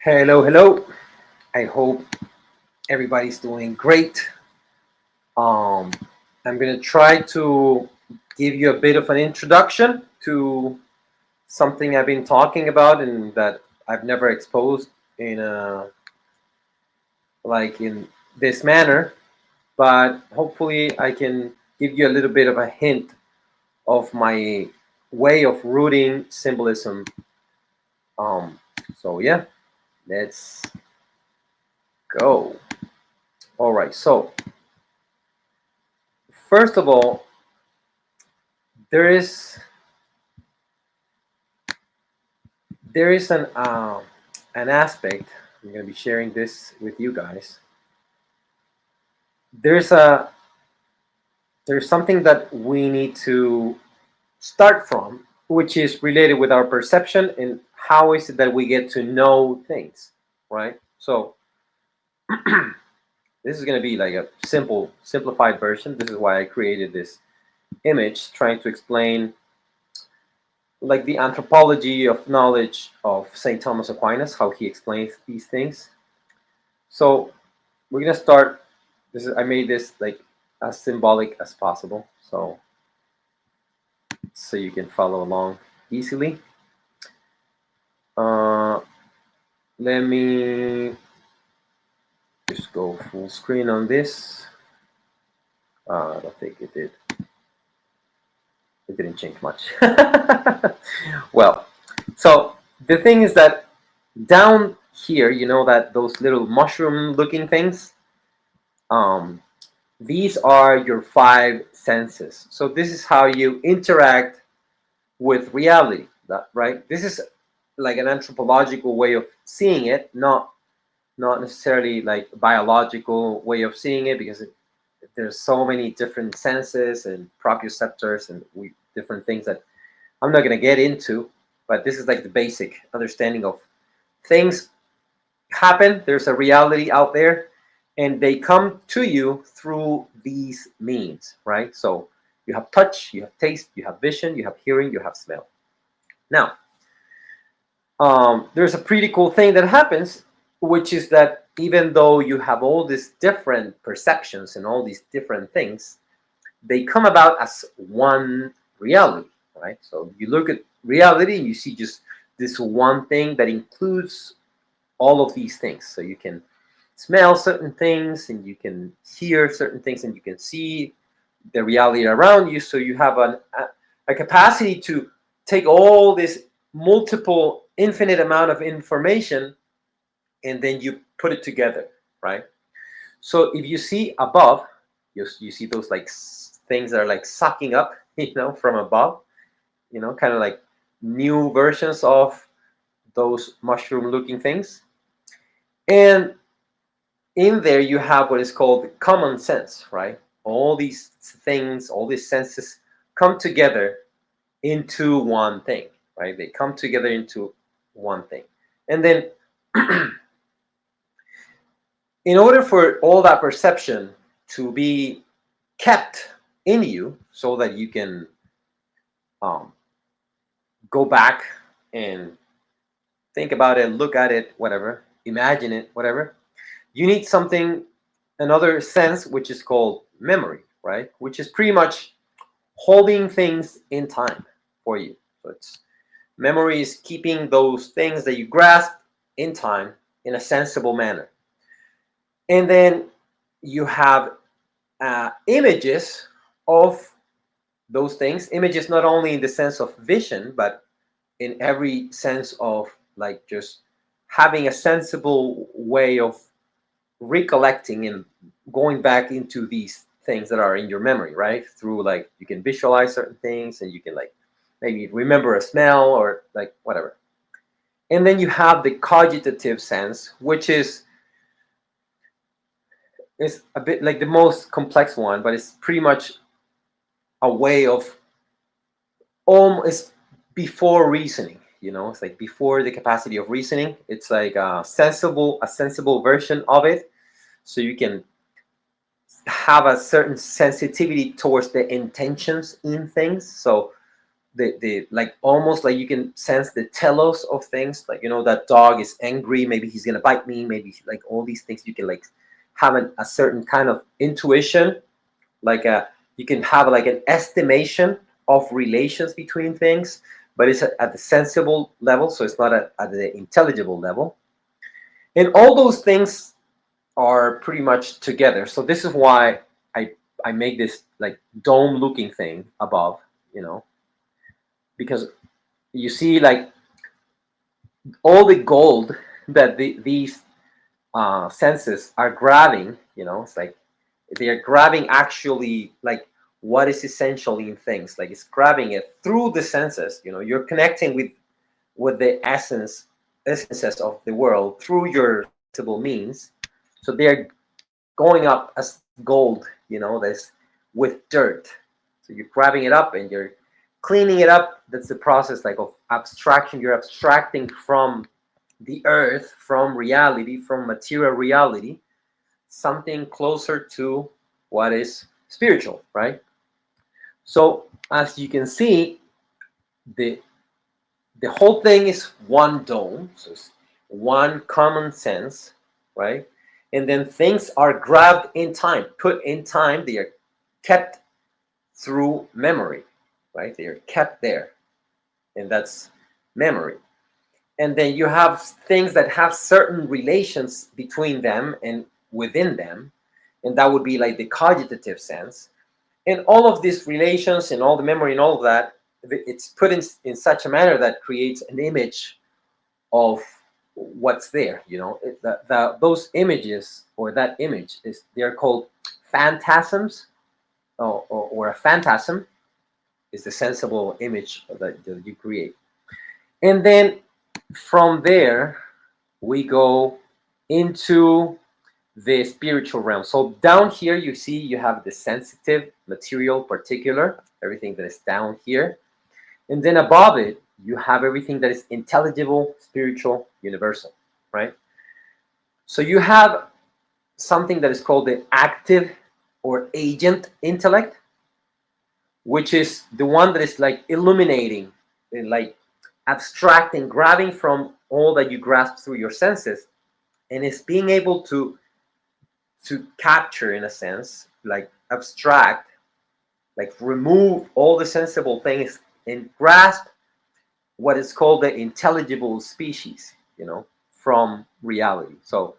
Hello, hello. I hope everybody's doing great. Um, I'm gonna try to give you a bit of an introduction to something I've been talking about and that I've never exposed in in this manner, but hopefully I can give you a little bit of a hint of my way of rooting symbolism. Um, so yeah, let's go. All right. So first of all, there is there is an aspect. I'm going to be sharing this with you guys. There's a there's something that we need to start from, which is related with our perception and how is it that we get to know things, right? So this is going to be like a simplified version. This is why I created this image, trying to explain like the anthropology of knowledge of St. Thomas Aquinas, how he explains these things. So we're gonna start. I made this like as symbolic as possible, so you can follow along easily. Uh, Let me just go full screen on this. I don't think it did. It didn't change much. Well, so the thing is that down here, you know that those little mushroom-looking things. Um, these are your five senses. So this is how you interact with reality, right? This is like an anthropological way of seeing it, not necessarily like a biological way of seeing it, because there's so many different senses and proprioceptors and different things that I'm not going to get into. But this is like the basic understanding of things happen. There's a reality out there, and they come to you through these means, right? So you have touch, you have taste, you have vision, you have hearing, you have smell. Now, there's a pretty cool thing that happens, which is that even though you have all these different perceptions and all these different things, they come about as one reality, right? So you look at reality and you see just this one thing that includes all of these things. So you can smell certain things and you can hear certain things and you can see the reality around you. So you have a capacity to take all this multiple infinite amount of information and then you put it together, right? So if you see above, you see those like things that are like sucking up, from above, kind of like new versions of those mushroom looking things. And in there you have what is called common sense, right? All these things, all these senses come together into one thing, right? They come together into one thing. And then in order for all that perception to be kept in you so that you can um, go back and think about it, look at it, whatever, imagine it, whatever, you need something, another sense, which is called memory, right? Which is pretty much holding things in time for you. So it's memory is keeping those things that you grasp in time in a sensible manner. And then you have images of those things, images not only in the sense of vision, but in every sense of like just having a sensible way of recollecting and going back into these things that are in your memory, right? Through like you can visualize certain things and you can like maybe remember a smell or like whatever. And then you have the cogitative sense, which is a bit like the most complex one, but it's pretty much a way of almost before reasoning. It's like before the capacity of reasoning. It's like a sensible version of it, so you can have a certain sensitivity towards the intentions in things. So the like almost like you can sense the telos of things, like that dog is angry, maybe he's gonna bite me, maybe like all these things you can like have a certain kind of intuition, like you can have like an estimation of relations between things, but it's at the sensible level, so it's not at the intelligible level. And all those things are pretty much together. So this is why I make this like dome looking thing above, you know, because you see like all the gold that these senses are grabbing, it's like they are grabbing actually like what is essential in things. Like it's grabbing it through the senses. You're connecting with the essences of the world through your sensible means. So they're going up as gold, that's with dirt. So you're grabbing it up and you're cleaning it up. That's the process like of abstraction. You're abstracting from the earth, from reality, from material reality, something closer to what is spiritual, right? So as you can see, the the whole thing is one dome, so it's one common sense, right? And then things are grabbed in time, put in time. They are kept through memory, right? They are kept there, and that's memory. And then you have things that have certain relations between them and within them, and that would be like the cogitative sense. And all of these relations and all the memory and all of that, it's put in such a manner that creates an image of what's there. Those images, or that image, is they're called phantasms, or a phantasm is the sensible image that you create. And then from there we go into the spiritual realm. So down here you see you have the sensitive, material, particular, everything that is down here. And then above it, you have everything that is intelligible, spiritual, universal, right? So you have something that is called the active or agent intellect, which is the one that is like illuminating and like abstracting, grabbing from all that you grasp through your senses, and is being able to capture, in a sense, like abstract, like remove all the sensible things and grasp what is called the intelligible species, from reality. So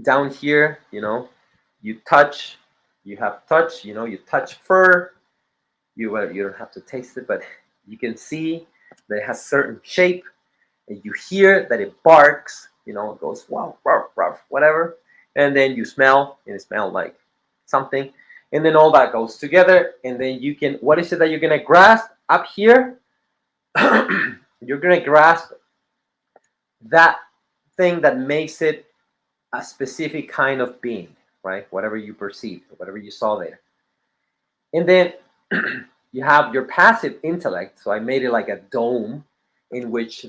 down here, you touch, you have touch, you touch fur. You don't have to taste it, but you can see that it has certain shape, and you hear that it barks, it goes wow, ruff, ruff, whatever. And then you smell, and it smells like something. And then all that goes together, and then you can, what is it that you're gonna grasp up here? You're gonna grasp that thing that makes it a specific kind of being, right? Whatever you perceived, whatever you saw there. And then you have your passive intellect. So I made it like a dome in which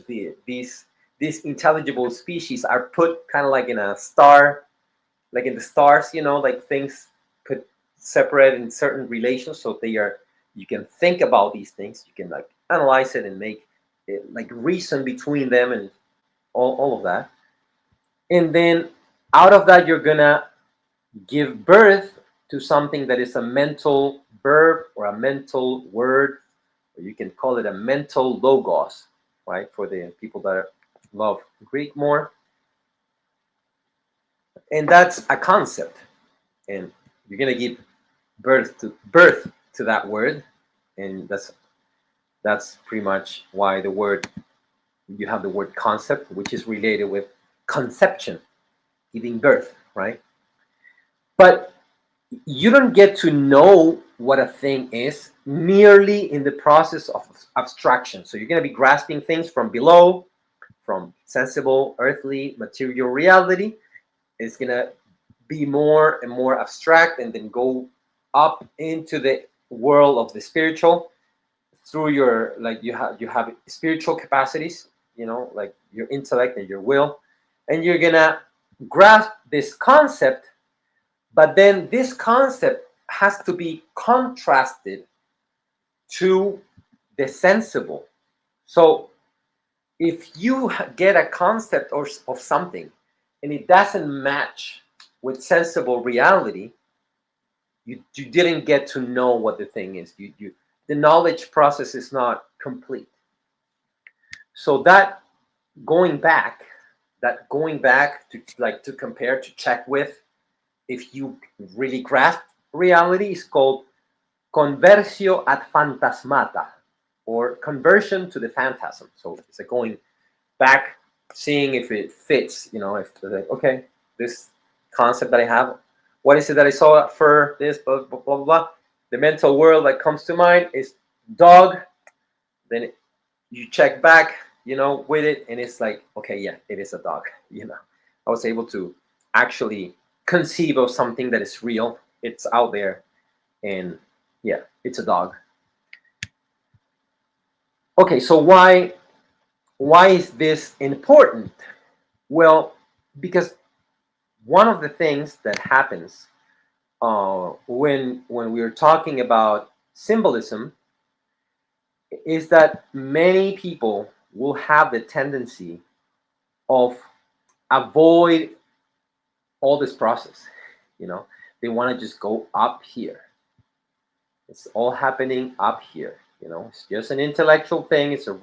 these intelligible species are put kind of like in a star, like in the stars, like things put separate in certain relations. So you can think about these things, you can like analyze it and make it like reason between them and all of that. And then out of that, you're gonna give birth to something that is a mental verb or a mental word, or you can call it a mental logos, right? For the people that love Greek more. And that's a concept. And you're gonna give birth to that word. And that's pretty much why you have the word concept, which is related with conception, giving birth, right? But you don't get to know what a thing is merely in the process of abstraction. So you're going to be grasping things from below, from sensible, earthly, material reality. It's going to be more and more abstract, and then go up into the world of the spiritual through your, like, you have spiritual capacities, like your intellect and your will, and you're going to grasp this concept. But then this concept has to be contrasted to the sensible. So if you get a concept of something and it doesn't match with sensible reality, you didn't get to know what the thing is. The knowledge process is not complete. So going back, that going back to like to compare, to check with if you really grasp reality, is called conversio ad phantasmata, or conversion to the phantasm. So it's like going back, seeing if it fits, if like, okay, this concept that I have, what is it that I saw for this, blah, blah, blah, blah. The mental world that comes to mind is dog. Then you check back, with it, and it's like, okay, yeah, it is a dog. I was able to actually conceive of something that is real. It's out there, and yeah, it's a dog. Okay, so why is this important? Well, because one of the things that happens when we're talking about symbolism is that many people will have the tendency of avoid all this process. They want to just go up here. It's all happening up here. It's just an intellectual thing. It's a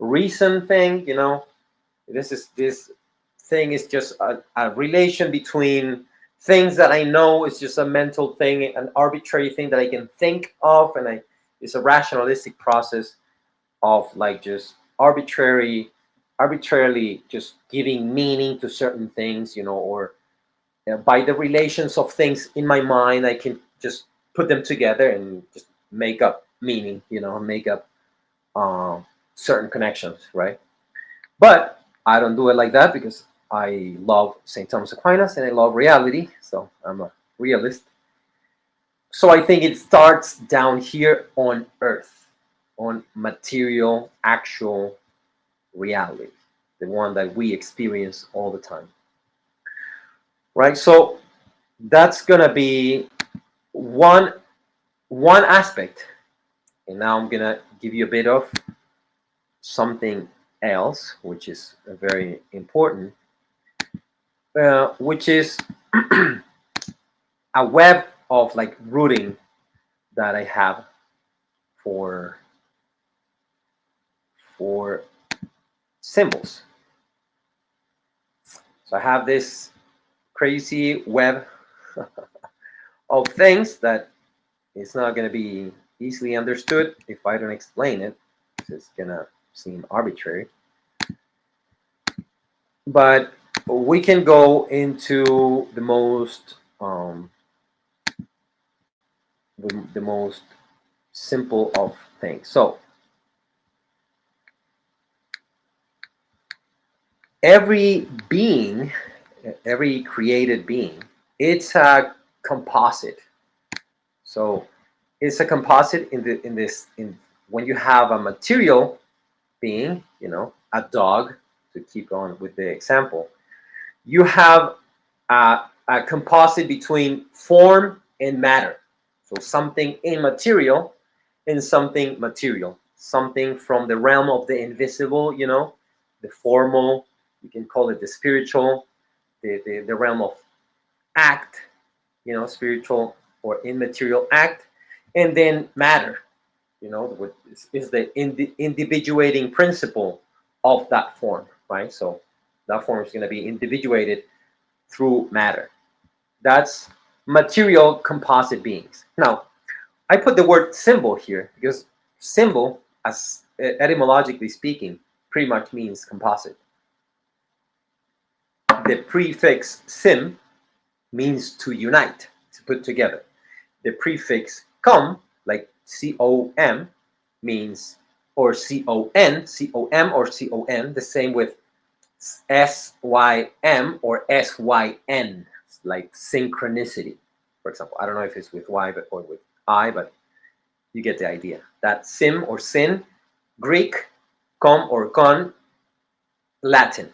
reason thing. This thing is just a relation between things that I know. It's just a mental thing, an arbitrary thing that I can think of, and it's a rationalistic process of like just arbitrarily just giving meaning to certain things, or by the relations of things in my mind, I can just put them together and just make up meaning, make up certain connections, right? But I don't do it like that because I love St. Thomas Aquinas and I love reality, so I'm a realist. So I think it starts down here on earth, on material, actual reality, the one that we experience all the time, right? So that's gonna be one aspect, and now I'm gonna give you a bit of something else, which is very important, which is a web of like rooting that I have for for symbols. So I have this crazy web of things that it's not going to be easily understood if I don't explain it. It's going to seem arbitrary. But we can go into the most simple of things. So every being, every created being, it's a composite. So it's a composite in when you have a material being, a dog, to keep going with the example, you have a composite between form and matter. So something immaterial and something material, something from the realm of the invisible, the formal, you can call it the spiritual, the realm of act, spiritual or immaterial act, and then matter, what is the individuating principle of that form, right? So that form is going to be individuated through matter. That's material composite beings. Now, I put the word symbol here because symbol, as etymologically speaking, pretty much means composite. The prefix sim means to unite, to put together. The prefix com, like com, means, or com or con, the same with sym or syn, like synchronicity, for example. I don't know if it's with y or with I, but you get the idea. That sim or sin, Greek, com or con, Latin.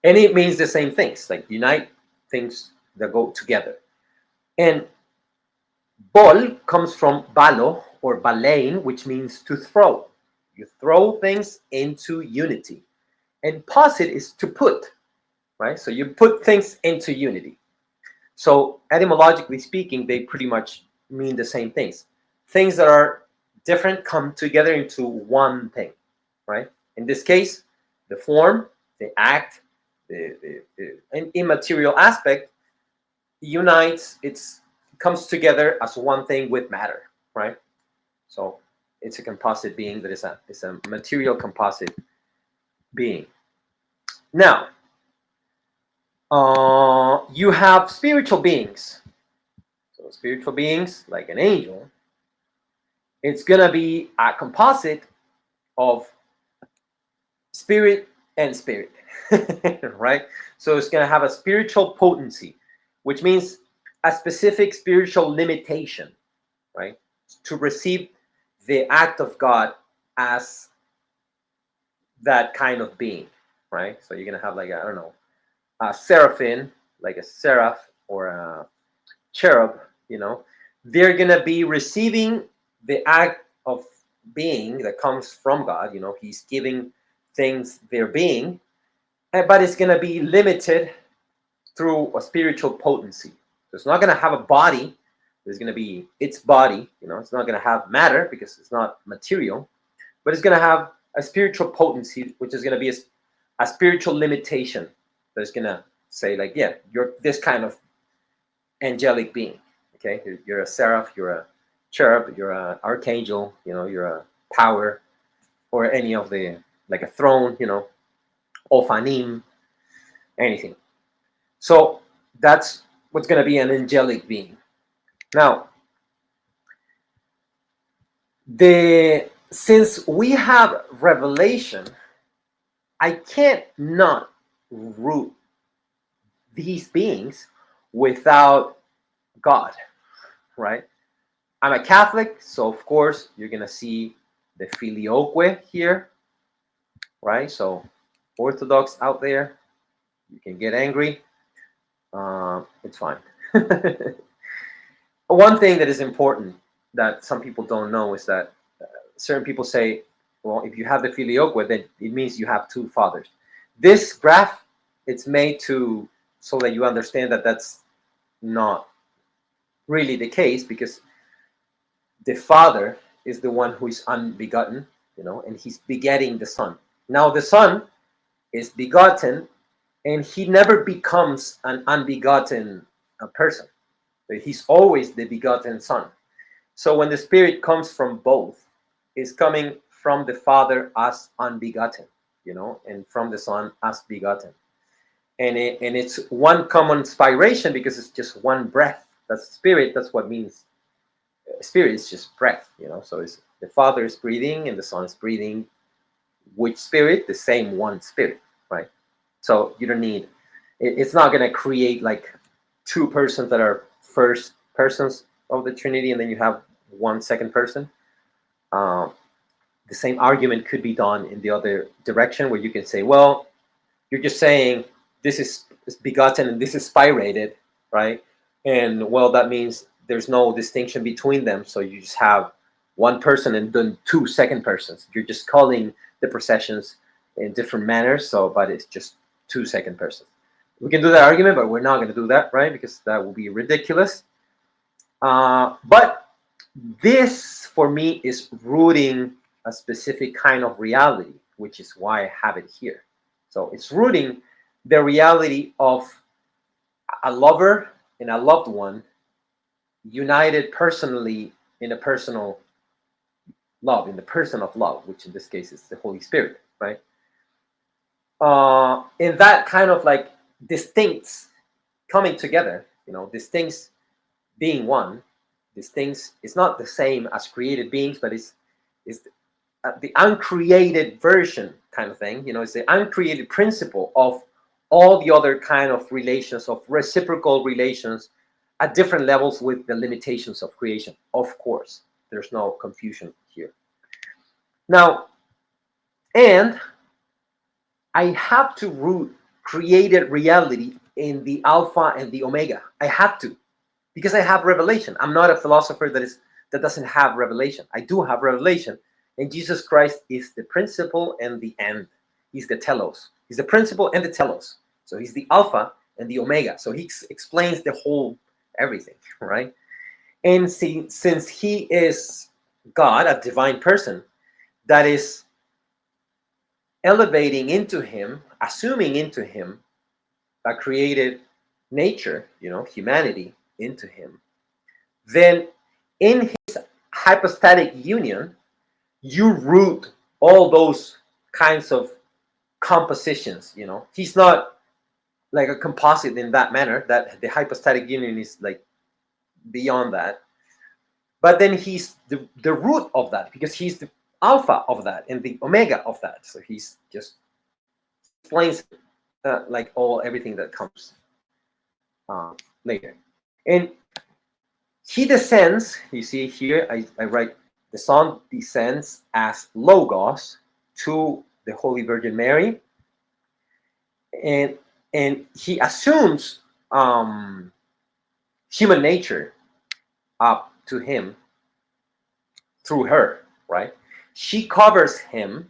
And it means the same things, like unite things that go together. And bol comes from balo or balein, which means to throw. You throw things into unity. And posit is to put, right? So you put things into unity. So etymologically speaking, they pretty much mean the same things. Things that are different come together into one thing, right? In this case, the form, the act, an immaterial aspect unites, it comes together as one thing with matter, right? So it's a composite being that is a material composite being. Now, you have spiritual beings. So spiritual beings, like an angel, it's gonna be a composite of spirit and spirit, right? So it's gonna have a spiritual potency, which means a specific spiritual limitation, right? To receive the act of God as that kind of being, right? So you're gonna have like I don't know, a seraphim, like a seraph or a cherub, they're gonna be receiving the act of being that comes from God. He's giving things their being, but it's gonna be limited through a spiritual potency. So it's not gonna have a body. There's gonna be its body. It's not gonna have matter because it's not material, but it's gonna have a spiritual potency, which is gonna be a spiritual limitation. That's gonna say like, yeah, you're this kind of angelic being. Okay, you're a seraph, you're a cherub, you're an archangel, you're a power, or any of the, like a throne, ophanim, anything. So that's what's going to be an angelic being. Now, since we have revelation, I can't not root these beings without God, right? I'm a Catholic, so of course you're gonna see the filioque here, right? So Orthodox out there, you can get angry. It's fine. One thing that is important that some people don't know is that certain people say, well, if you have the filioque, then it means you have two fathers. This graph, it's made so that you understand that that's not really the case, because the Father is the one who is unbegotten, and he's begetting the Son. Now the Son is begotten, and he never becomes an unbegotten person. He's always the begotten Son. So when the Spirit comes from both, it's coming from the Father as unbegotten, and from the Son as begotten. And it's one common spiration because it's just one breath. That's Spirit. That's what means. Spirit is just breath, So it's the Father is breathing and the Son is breathing. Which Spirit? The same one Spirit, right? So you don't need. It's not going to create like two persons that are first persons of the Trinity, and then you have one second person. The same argument could be done in the other direction, where you can say, well, you're just saying this is begotten and this is spirated, right? And well, that means there's no distinction between them, so you just have one person and then two second persons. You're just calling the processions in different manners, but it's just two second persons. We can do that argument, but we're not going to do that, right? Because that will be ridiculous. But this, for me, is rooting a specific kind of reality, which is why I have it here. So it's rooting the reality of a lover and a loved one united personally in a personal love, in the person of love, which in this case is the Holy Spirit, right? In that kind of like distincts coming together, distincts being one, distincts is not the same as created beings, but it's the uncreated version kind of thing. It's the uncreated principle of all the other kind of relations, of reciprocal relations at different levels with the limitations of creation. Of course, there's no confusion here. Now, and I have to root created reality in the alpha and the omega. I have to, because I have revelation. I'm not a philosopher that that doesn't have revelation. I do have revelation. And Jesus Christ is the principle and the end. He's the telos. He's the principle and the telos. So he's the alpha and the omega. So he explains the whole everything, right? And since he is God, a divine person, that is elevating into him, assuming into him a created nature, humanity into him, then in his hypostatic union, you root all those kinds of compositions. He's not like a composite in that manner, that the hypostatic union is like beyond that. But then he's the root of that, because he's the alpha of that and the omega of that. So he's just, he explains like everything that comes later. And he descends, you see here, I write, the Son descends as Logos to the Holy Virgin Mary, and he assumes human nature up to him through her, right? She covers him,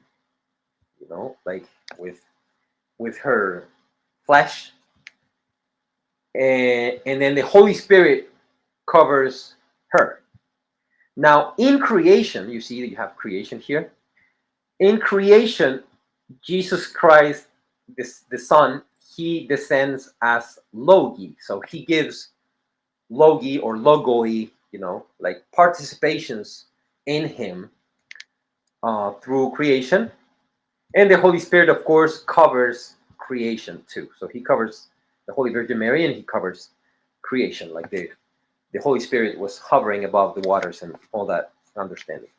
like with her flesh, and then the Holy Spirit covers her. Now, in creation, you see that you have creation here. In creation, Jesus Christ, the Son, he descends as Logi. So he gives Logi or Logoi, like participations in him through creation. And the Holy Spirit, of course, covers creation too. So he covers the Holy Virgin Mary and he covers creation, like the Holy Spirit was hovering above the waters and all that understanding.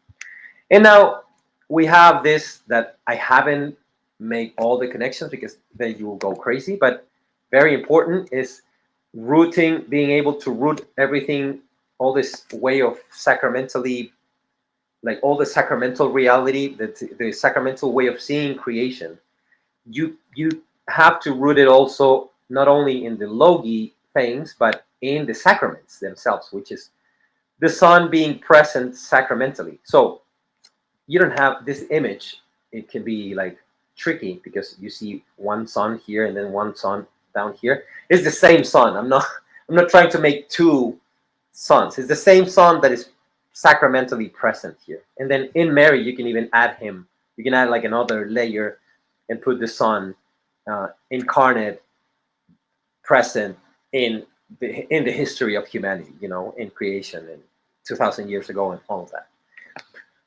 And now we have this that I haven't made all the connections, because then you will go crazy, but very important is rooting, being able to root everything, all this way of sacramentally, like all the sacramental reality, the sacramental way of seeing creation. You have to root it also not only in the logi things, but in the sacraments themselves, which is the Son being present sacramentally. So you don't have this image. It can be like tricky, because you see one Son here and then one Son down here. It's the same Son. I'm not trying to make two sons. It's the same Son that is sacramentally present here. And then in Mary, you can even add him. You can add like another layer and put the Son incarnate, present in the history of humanity, in creation and 2,000 years ago and all of that.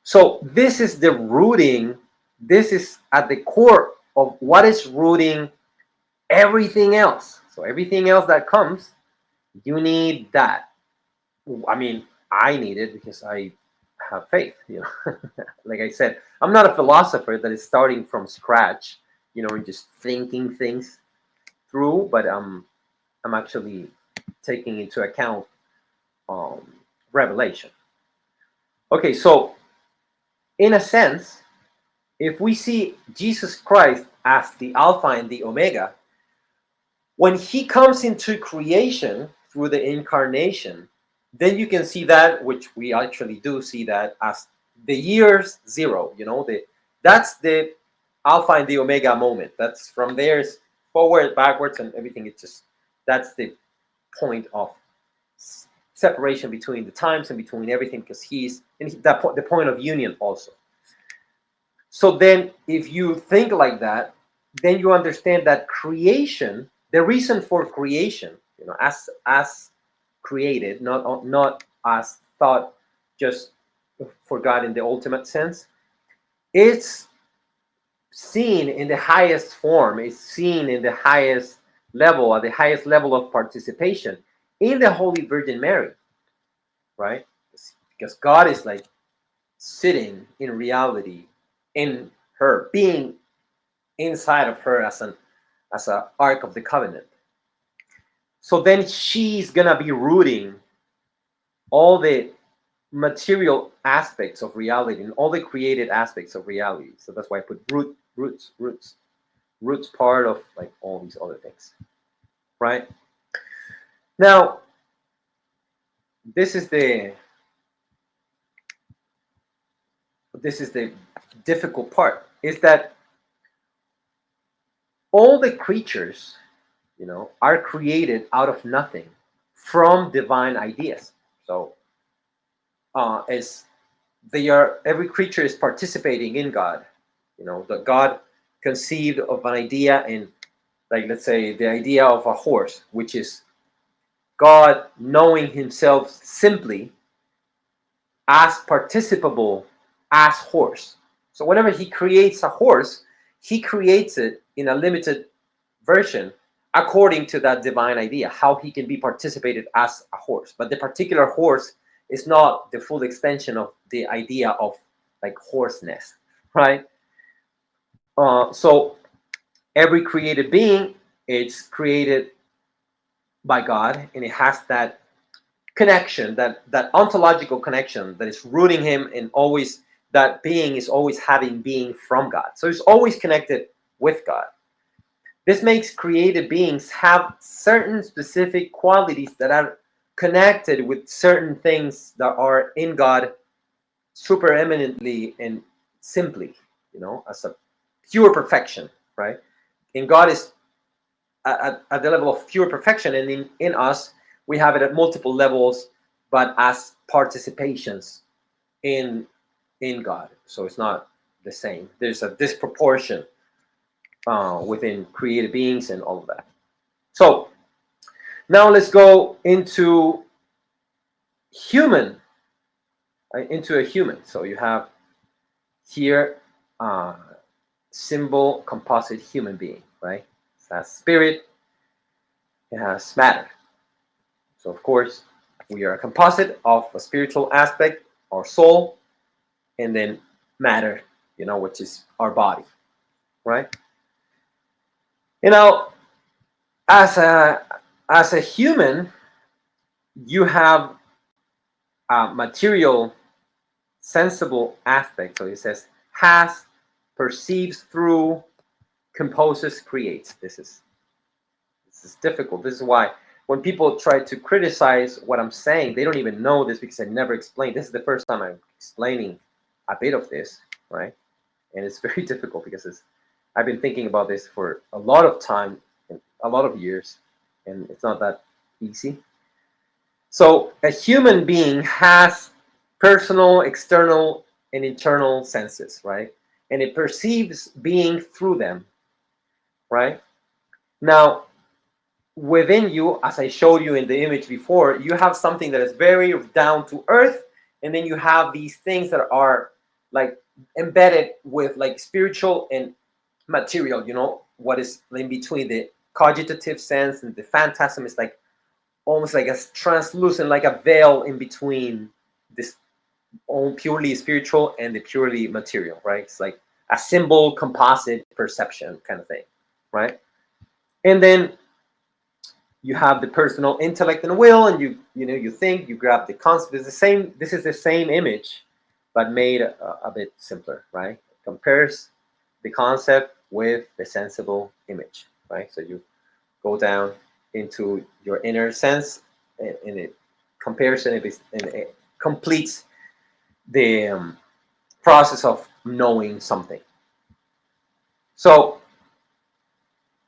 So this is the rooting. This is at the core of what is rooting everything else. So everything else that comes, you need that. I mean, I need it because I have faith. Like I said, I'm not a philosopher that is starting from scratch, and just thinking things through, but I'm actually taking into account revelation. Okay, so in a sense, if we see Jesus Christ as the Alpha and the Omega, when he comes into creation through the incarnation, then you can see that, which we actually do see that, as the year's zero. That's the Alpha and the Omega moment. That's from there forward, backwards, and everything. It's just, that's the point of separation between the times and between everything, because he's in the point of union also. So then if you think like that, then you understand that creation, the reason for creation, as created, not as thought just for God in the ultimate sense, it's seen in the highest form, it's seen in the highest level, at the highest level of participation in the Holy Virgin Mary, right? Because God is like sitting in reality in her, being inside of her as a Ark of the Covenant. So then she's gonna be rooting all the material aspects of reality and all the created aspects of reality. So that's why I put roots part of like all these other things, right? Now, this is the this is the difficult part, is that all the creatures, are created out of nothing from divine ideas. So, as every creature is participating in God. That God conceived of an idea in, like, let's say, the idea of a horse, which is God knowing himself simply as participable as horse. So whenever he creates a horse, he creates it in a limited version according to that divine idea, how he can be participated as a horse. But the particular horse is not the full extension of the idea of, like, horseness, right? So every created being, it's created by God, and it has that connection, that ontological connection that is rooting him, and always that being is always having being from God. So it's always connected with God. This makes created beings have certain specific qualities that are connected with certain things that are in God super eminently and simply, as a pure perfection, right? And God is at the level of pure perfection, and in us, we have it at multiple levels, but as participations in God. So it's not the same. There's a disproportion within created beings and all of that. So now let's go into human, right? Into a human. So you have here symbol composite human being, right? It has spirit, it has matter. So of course, we are a composite of a spiritual aspect, our soul, and then matter, which is our body, right? You know, as a human, you have a material, sensible aspect. So it says has, perceives through, composes, creates. This is difficult. This is why when people try to criticize what I'm saying, they don't even know this because I never explained. This is the first time I'm explaining a bit of this, right? And it's very difficult because I've been thinking about this for a lot of time and a lot of years, and it's not that easy. So a human being has personal, external, and internal senses, right? And it perceives being through them, right? Now, within you, as I showed you in the image before, you have something that is very down to earth, and then you have these things that are, like, embedded with, like, spiritual and material. What is in between the cogitative sense and the phantasm is like almost like a translucent, like a veil in between this all purely spiritual and the purely material, right? It's like a symbol composite perception kind of thing, right? And then you have the personal intellect and will, and you think, you grab the concept. It's the same. This is the same image, but made a bit simpler, right? It compares the concept with the sensible image, right? So you go down into your inner sense, and it compares, and it completes the process of knowing something. So,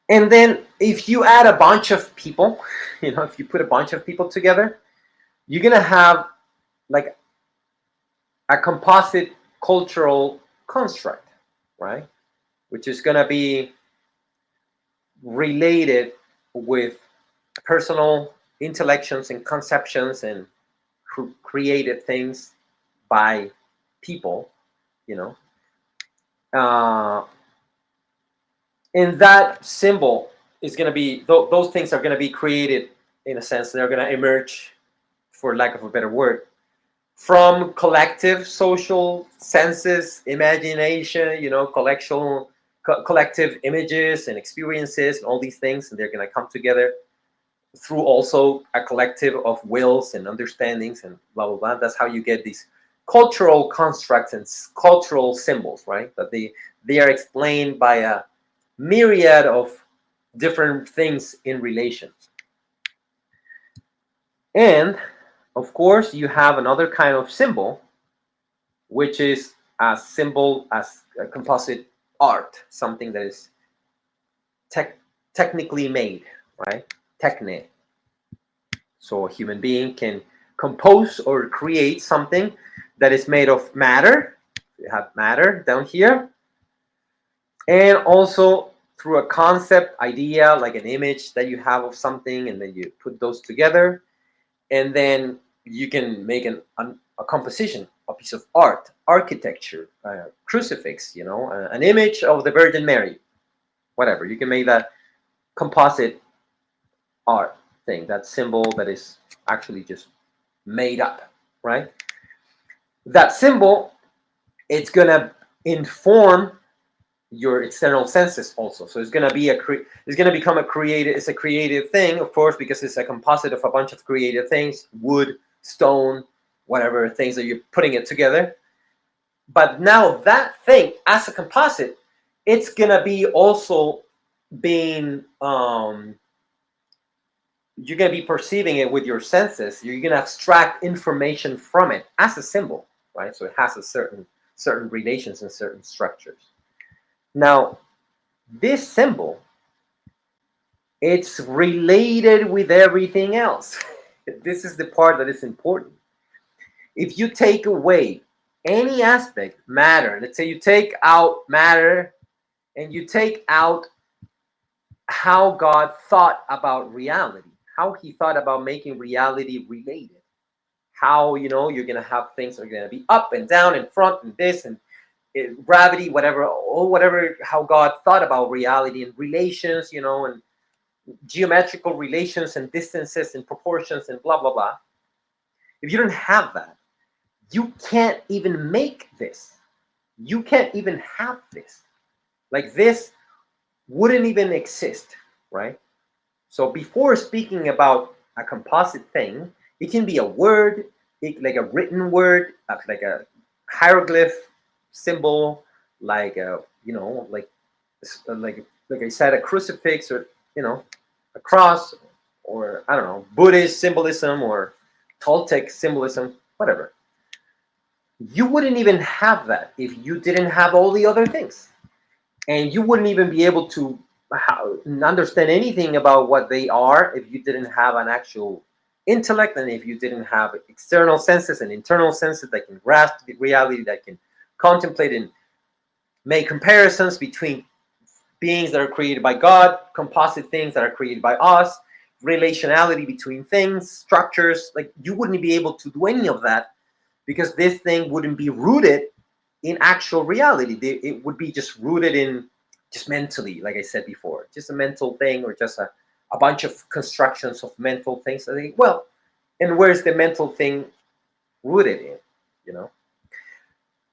and then if you add a bunch of people, if you put a bunch of people together, you're gonna have, like, a composite cultural construct, right? Which is gonna be related with personal intellections and conceptions and created things by people, you know. Uh, and that symbol is going to be, those things are going to be created, in a sense, they're going to emerge, for lack of a better word, from collective social senses, imagination, collective images and experiences and all these things, and they're going to come together through also a collective of wills and understandings and blah blah blah. That's how you get these cultural constructs and cultural symbols, right? That they are explained by a myriad of different things in relation. And of course, you have another kind of symbol, which is a symbol as a composite art, something that is tech technically made, right? Techne. So a human being can compose or create something that is made of matter. You have matter down here, and also through a concept idea, like an image that you have of something, and then you put those together, and then you can make a composition, a piece of art, architecture, a crucifix, an image of the Virgin Mary, whatever. You can make that composite art thing, that symbol that is actually just made up, right? That symbol, it's gonna inform your external senses also. So it's gonna be it's gonna become a creative. It's a creative thing, of course, because it's a composite of a bunch of creative things: wood, stone, whatever things that you're putting it together. But now that thing, as a composite, it's gonna be also being you're going to be perceiving it with your senses. You're going to abstract information from it as a symbol, right? So it has a certain relations and certain structures. Now, this symbol, it's related with everything else. This is the part that is important. If you take away any aspect, matter, let's say you take out matter and you take out how God thought about reality, how he thought about making reality related, how you're gonna have things that are gonna be up and down and front and this and gravity, whatever, or whatever, how God thought about reality and relations, and geometrical relations and distances and proportions and blah blah blah. If you don't have that, you can't even make this. You can't even have this. Like, this wouldn't even exist, right? So before speaking about a composite thing, it can be a word, like a written word, like a hieroglyph symbol, like like I said, a crucifix, or a cross, or I don't know, Buddhist symbolism or Toltec symbolism, whatever. You wouldn't even have that if you didn't have all the other things, and you wouldn't even be able to understand anything about what they are if you didn't have an actual intellect, and if you didn't have external senses and internal senses that can grasp the reality, that can contemplate and make comparisons between beings that are created by God, composite things that are created by us, relationality between things, structures. Like, you wouldn't be able to do any of that because this thing wouldn't be rooted in actual reality. It would be just rooted in just mentally, like I said before, just a mental thing, or just a bunch of constructions of mental things. I think, well, and where's the mental thing rooted in, you know?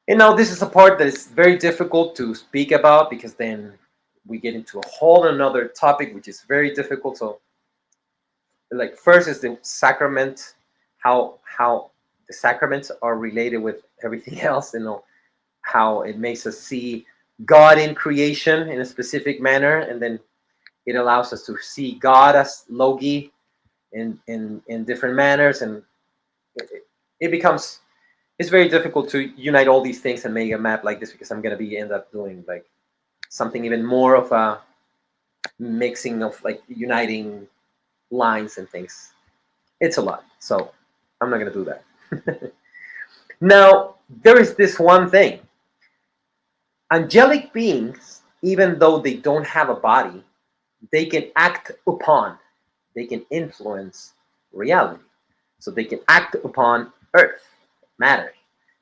And now this is a part that is very difficult to speak about, because then we get into a whole another topic, which is very difficult. So, like, first is the sacrament, how the sacraments are related with everything else, how it makes us see God in creation in a specific manner, and then it allows us to see God as Logi in different manners, and it becomes, it's very difficult to unite all these things and make a map like this, because I'm going to be end up doing like something even more of a mixing of like uniting lines and things. It's a lot, so I'm not going to do that. Now, there is this one thing. Angelic beings, even though they don't have a body, they can act upon, they can influence reality. So they can act upon earth, matter.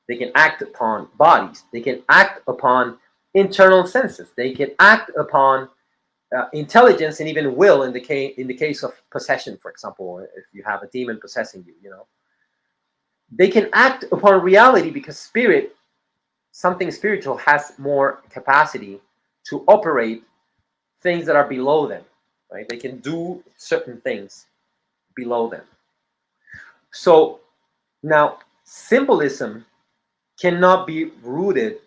They can act upon bodies. They can act upon internal senses. They can act upon intelligence and even will, in the case of possession, for example, if you have a demon possessing you, they can act upon reality, because something spiritual has more capacity to operate things that are below them, right? They can do certain things below them. So now, symbolism cannot be rooted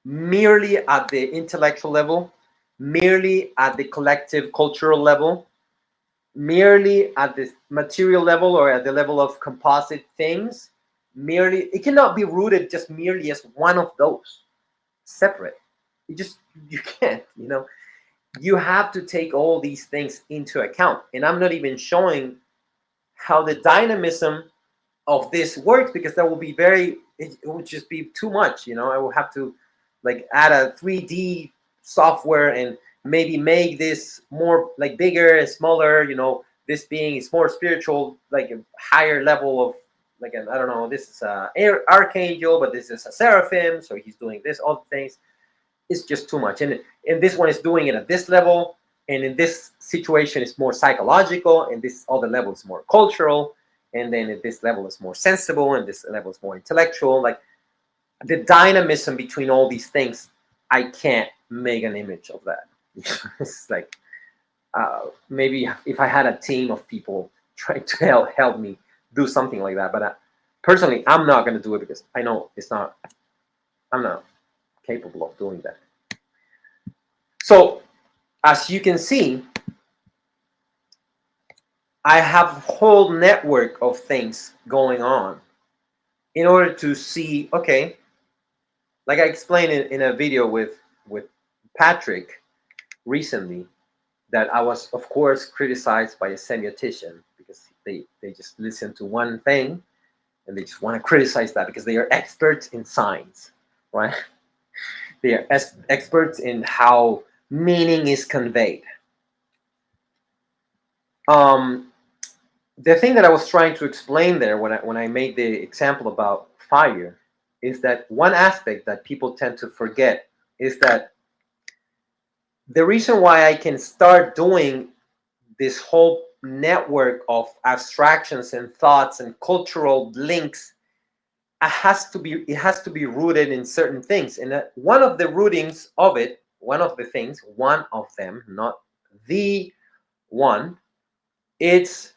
merely at the intellectual level, merely at the collective cultural level, merely at the material level, or at the level of composite things. merely, it cannot be rooted just merely as one of those separate. You can't, you have to take all these things into account. And I'm not even showing how the dynamism of this works, because that will be it would just be too much. I will have to like add a 3D software and maybe make this more like bigger and smaller. This being is more spiritual, like a higher level of like I don't know. This is a archangel, but this is a seraphim, so he's doing this, all the things. It's just too much. And this one is doing it at this level, and in this situation it's more psychological, and this other level is more cultural, and then at this level is more sensible, and this level is more intellectual. Like the dynamism between all these things, I can't make an image of that. It's like maybe if I had a team of people trying to help me do something like that, but personally I'm not going to do it, because I know I'm not capable of doing that. So as you can see, I have a whole network of things going on in order to see, okay, like I explained in a video with Patrick recently, that I was, of course, criticized by a semiotician because they just listen to one thing and they just want to criticize that because they are experts in science, right? They are experts in how meaning is conveyed. The thing that I was trying to explain there when I made the example about fire is that one aspect that people tend to forget is that the reason why I can start doing this whole network of abstractions and thoughts and cultural links, it has to be rooted in certain things. And one of the rootings of it, one of them, not the one, it's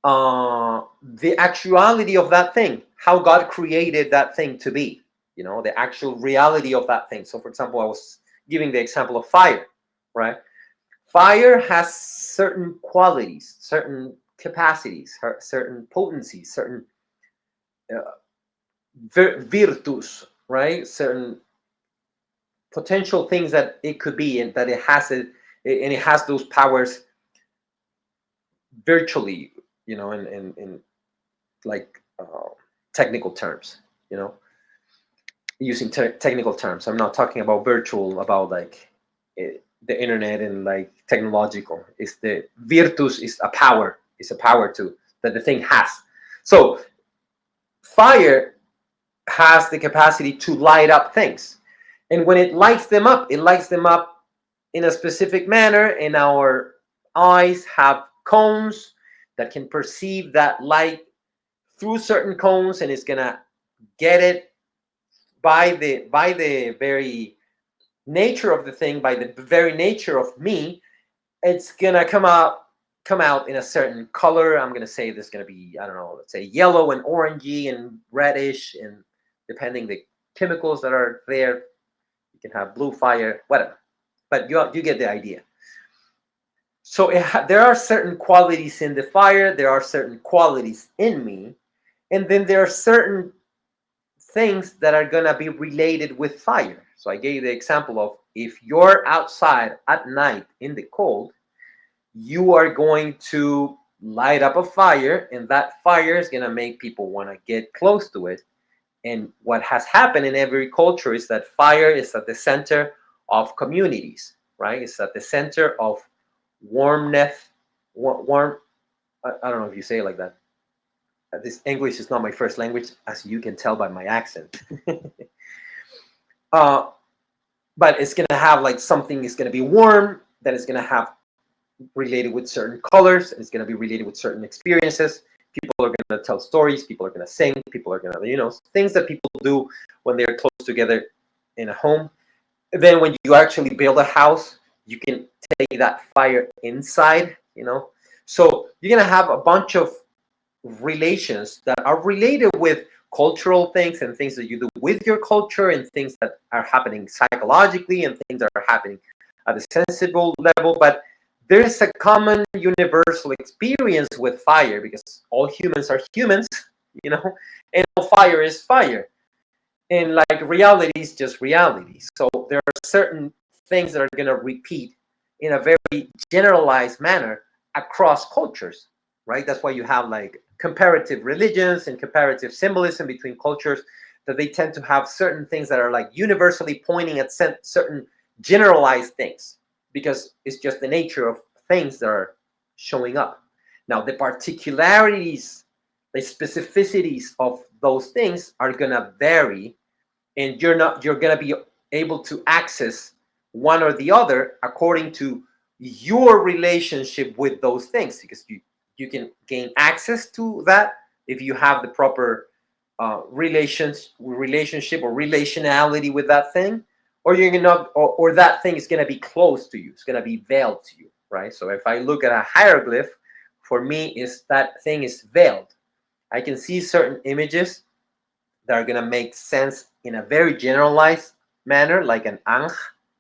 the actuality of that thing, how God created that thing to be, the actual reality of that thing. So for example, I was giving the example of fire, right? Fire has certain qualities, certain capacities, certain potencies, certain virtus, right? Certain potential things that it could be, and that it has those powers virtually, in like technical terms, using technical terms. I'm not talking about virtual, about like the internet and like technological. It's the virtus is a power. It's a power too that the thing has. So fire has the capacity to light up things, and when it lights them up in a specific manner. And our eyes have cones that can perceive that light through certain cones, and it's gonna get it by the very nature of the thing, by the very nature of me. It's gonna come out in a certain color. I'm gonna say there's gonna be, I don't know, let's say yellow and orangey and reddish, and depending the chemicals that are there, you can have blue fire, whatever. But you get the idea. So there are certain qualities in the fire, there are certain qualities in me, and then there are certain things that are going to be related with fire. So I gave you the example of, if you're outside at night in the cold, you are going to light up a fire, and that fire is going to make people want to get close to it. And what has happened in every culture is that fire is at the center of communities, right? It's at the center of warmth. Warm. I don't know if you say it like that. This English is not my first language, as you can tell by my accent. But it's going to have like something is going to be warm, then it's going to have related with certain colors, and it's going to be related with certain experiences. People are going to tell stories, people are going to sing, people are going to, things that people do when they're close together in a home. And then when you actually build a house, you can take that fire inside, So you're going to have a bunch of relations that are related with cultural things, and things that you do with your culture, and things that are happening psychologically, and things that are happening at the sensible level. But there is a common universal experience with fire, because all humans are humans, you know, and all fire is fire. And like reality is just reality. So there are certain things that are going to repeat in a very generalized manner across cultures, right? That's why you have like comparative religions and comparative symbolism between cultures, that they tend to have certain things that are like universally pointing at certain generalized things, because it's just the nature of things that are showing up. Now, the particularities, the specificities of those things are going to vary, and you're going to be able to access one or the other according to your relationship with those things, because you can gain access to that if you have the proper relationship or relationality with that thing, or you're not, or that thing is going to be close to you, it's going to be veiled to you, right? So if I look at a hieroglyph, for me is that thing is veiled. I can see certain images that are going to make sense in a very generalized manner, like an Ankh.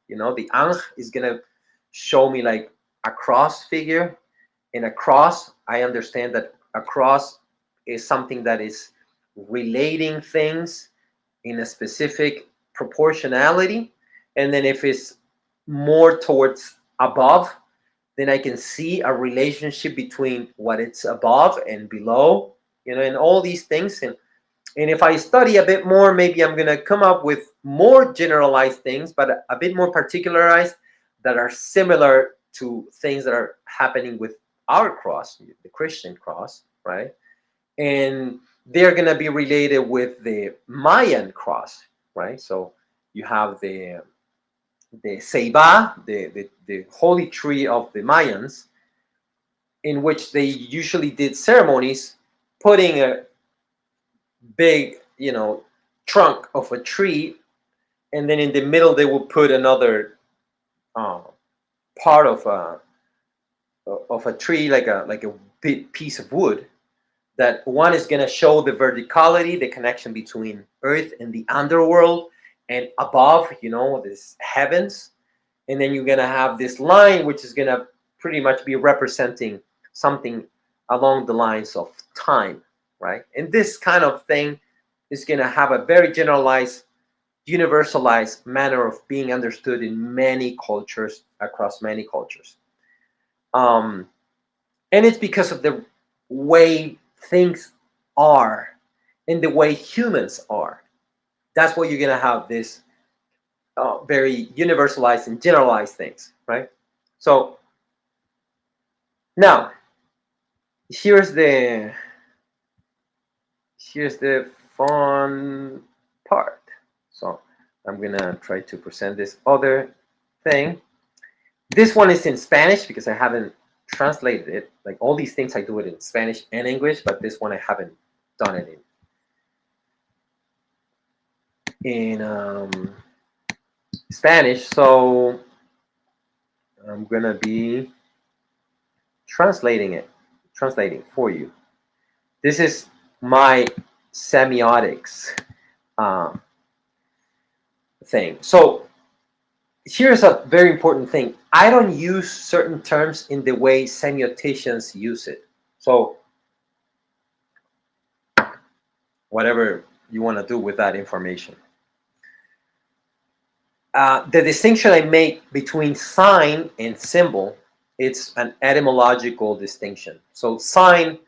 The Ankh is going to show me like a cross figure. In a cross, I understand that a cross is something that is relating things in a specific proportionality. And then if it's more towards above, then I can see a relationship between what it's above and below, and all these things. And if I study a bit more, maybe I'm going to come up with more generalized things, but a bit more particularized, that are similar to things that are happening with our cross, the Christian cross, right? And they're going to be related with the Mayan cross, right? So you have the Ceiba, the holy tree of the Mayans, in which they usually did ceremonies putting a big, trunk of a tree, and then in the middle they will put another uh, part of a tree, like a big piece of wood. That one is going to show the verticality, the connection between Earth and the underworld, and above, this heavens. And then you're going to have this line, which is going to pretty much be representing something along the lines of time, right? And this kind of thing is going to have a very generalized, universalized manner of being understood in many cultures, across many cultures. And it's because of the way things are and the way humans are. That's why you're going to have this very universalized and generalized things, right? So now here's the fun part. So I'm gonna try to present this other thing. This one is in Spanish because I haven't translated it. Like all these things, I do it in Spanish and English, but this one I haven't done it in Spanish. So I'm gonna be translating for you. This is my semiotics thing. So here's a very important thing. I don't use certain terms in the way semioticians use it. So whatever you want to do with that information. The distinction I make between sign and symbol, it's an etymological distinction. So sign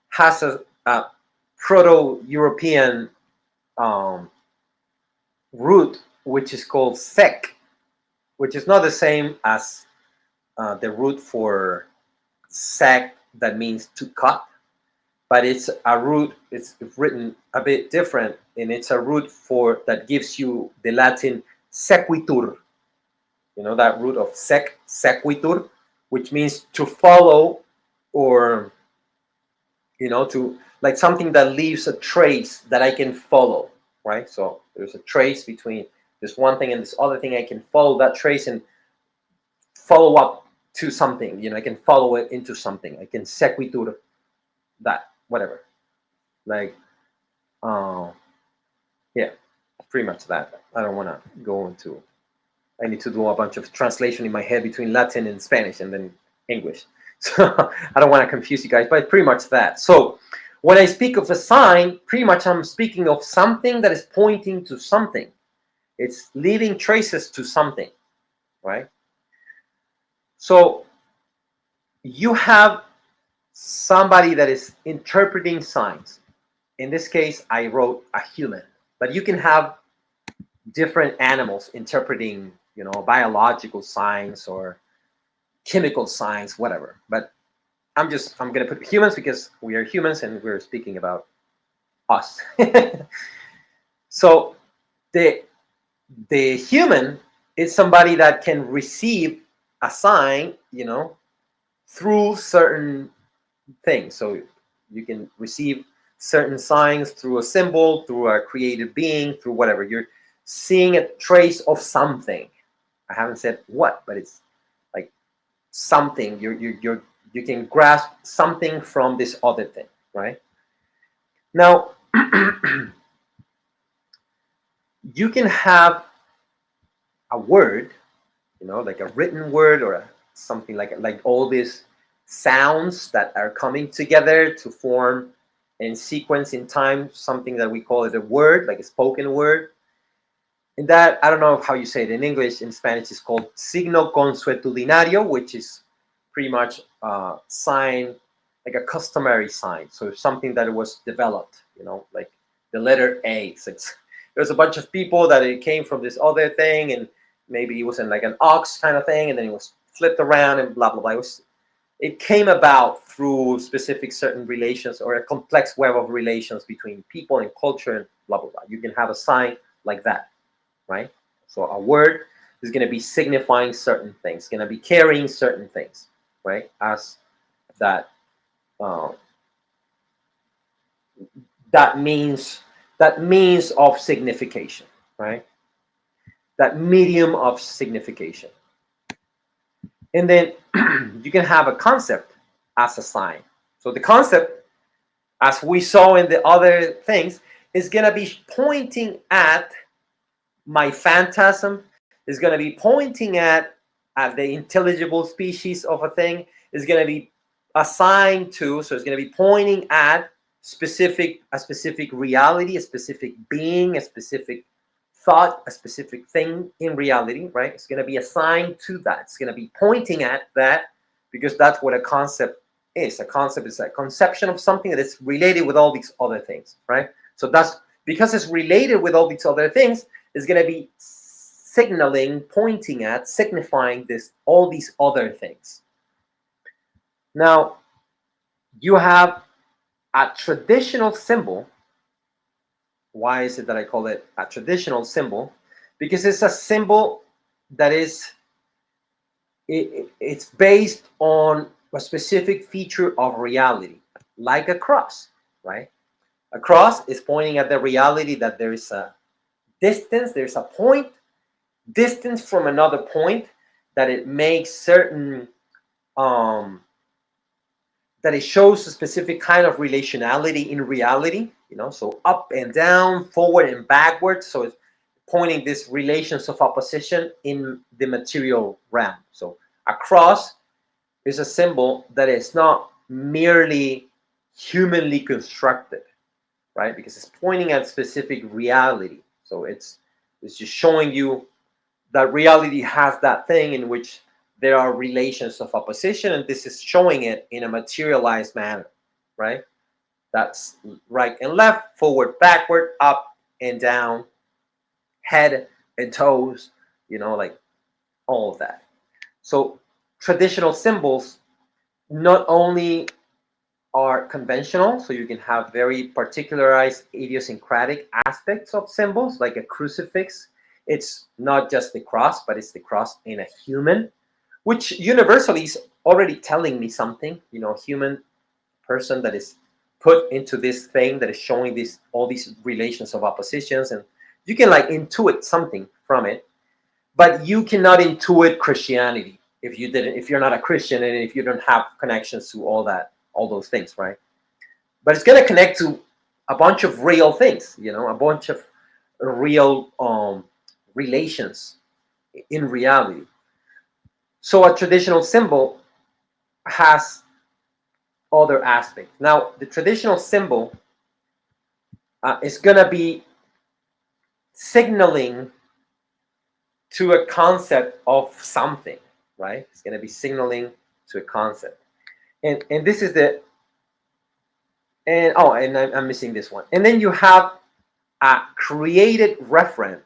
has a Proto-European root, which is called sec, which is not the same as the root for sec, that means to cut, but it's a root, it's written a bit different, and it's a root for that gives you the Latin sequitur. That root of sequitur, which means to follow, or to, like, something that leaves a trace that I can follow, right? So there's a trace between this one thing and this other thing. I can follow that trace and follow up to something. I can follow it into something. I can sequitur that, whatever. Like, yeah, pretty much that. I don't want to go into. I need to do a bunch of translation in my head between Latin and Spanish and then English. So I don't want to confuse you guys, but pretty much that. So When I speak of a sign, pretty much I'm speaking of something that is pointing to something. It's leaving traces to something, right? So you have somebody that is interpreting signs. In this case, I wrote a human, but you can have different animals interpreting, biological signs or chemical signs, whatever. But I'm gonna put humans because we are humans and we're speaking about us. So the the human is somebody that can receive a sign, through certain things. So you can receive certain signs through a symbol, through a created being, through whatever. You're seeing a trace of something. I haven't said what, but it's like something. You can grasp something from this other thing, right? Now, you can have a word, like a written word or something like all these sounds that are coming together to form in sequence in time something that we call it a word, like a spoken word. And that, I don't know how you say it in English. In Spanish, it's called signo consuetudinario, which is pretty much a sign, like a customary sign. So something that was developed, like the letter A. So there's a bunch of people that it came from this other thing, and maybe it was in like an ox kind of thing, and then it was flipped around and blah, blah, blah. It came about through specific certain relations or a complex web of relations between people and culture and blah, blah, blah. You can have a sign like that, right? So a word is going to be signifying certain things, going to be carrying certain things, right? As that uh, that means of signification, right? That medium of signification. And then you can have a concept as a sign. So the concept, as we saw in the other things, is going to be pointing at my phantasm, is going to be pointing at the intelligible species of a thing, is going to be assigned to, so it's going to be pointing at a specific reality, a specific being, a specific thought, a specific thing in reality, right? It's going to be assigned to that. It's going to be pointing at that because that's what a concept is. A concept is a conception of something that is related with all these other things, right? So that's because it's related with all these other things, is going to be signaling, pointing at, signifying all these other things. Now, you have a traditional symbol. Why is it that I call it a traditional symbol? Because it's a symbol that it's based on a specific feature of reality, like a cross, right? A cross is pointing at the reality that there is a distance, there's a point, distance from another point, that it makes certain that it shows a specific kind of relationality in reality, so up and down, forward and backwards. So it's pointing these relations of opposition in the material realm. So a cross is a symbol that is not merely humanly constructed, right? Because it's pointing at specific reality. So it's just showing you that reality has that thing in which there are relations of opposition, and this is showing it in a materialized manner, right? That's right and left, forward, backward, up and down, head and toes, like all of that. So traditional symbols not only are conventional, so you can have very particularized idiosyncratic aspects of symbols, like a crucifix. It's not just the cross, but it's the cross in a human, which universally is already telling me something, human person that is put into this thing that is showing all these relations of oppositions, and you can like intuit something from it, but you cannot intuit Christianity if you're not a Christian and if you don't have connections to all those things, right? But it's going to connect to a bunch of real things, a bunch of real relations in reality. So a traditional symbol has other aspects. Now, the traditional symbol is going to be signaling to a concept of something, right? It's going to be signaling to a concept. And this is the, and oh, and I'm missing this one. And then you have a created referent,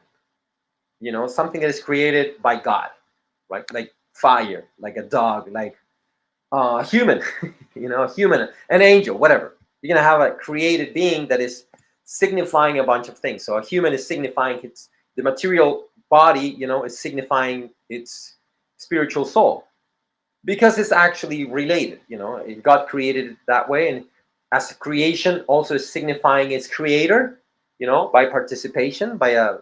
something that is created by God, right? Like fire, like a dog, like a human, a human, an angel, whatever. You're going to have a created being that is signifying a bunch of things. So a human is signifying the material body, is signifying its spiritual soul, because it's actually related. God created it that way, and as a creation also is signifying its creator, by participation, by a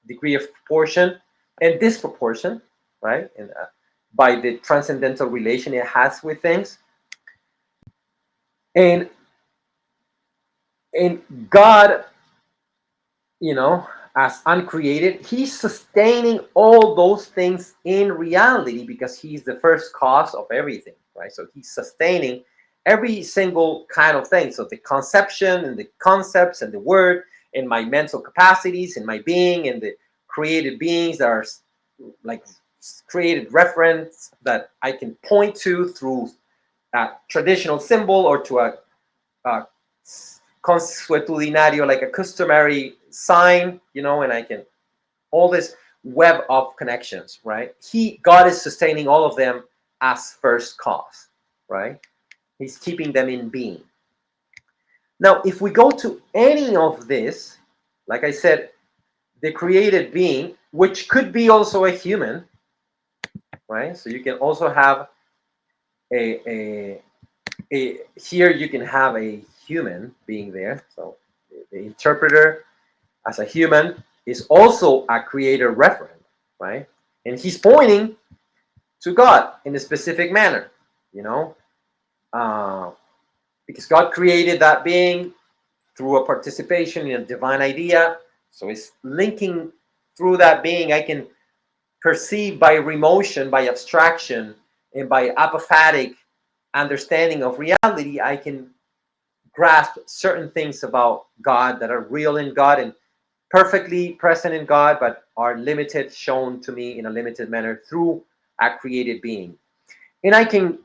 degree of proportion and disproportion, right? And by the transcendental relation it has with things. And God, as uncreated, he's sustaining all those things in reality because he's the first cause of everything, right? So he's sustaining every single kind of thing. So the conception and the concepts and the word and my mental capacities and my being and the created beings that are like created reference that I can point to through a traditional symbol or to a consuetudinario, like a customary sign, and I can, all this web of connections, right? God is sustaining all of them as first cause, right? He's keeping them in being. Now, if we go to any of this, like I said, the created being, which could be also a human, right? So you can also have a here you can have a human being there. So the interpreter as a human is also a creator referent, right? And he's pointing to God in a specific manner, uh, because God created that being through a participation in a divine idea. So it's linking through that being. I can perceive by remotion, by abstraction, and by apophatic understanding of reality, I can grasp certain things about God that are real in God and perfectly present in God, but are limited, shown to me in a limited manner through a created being. And I can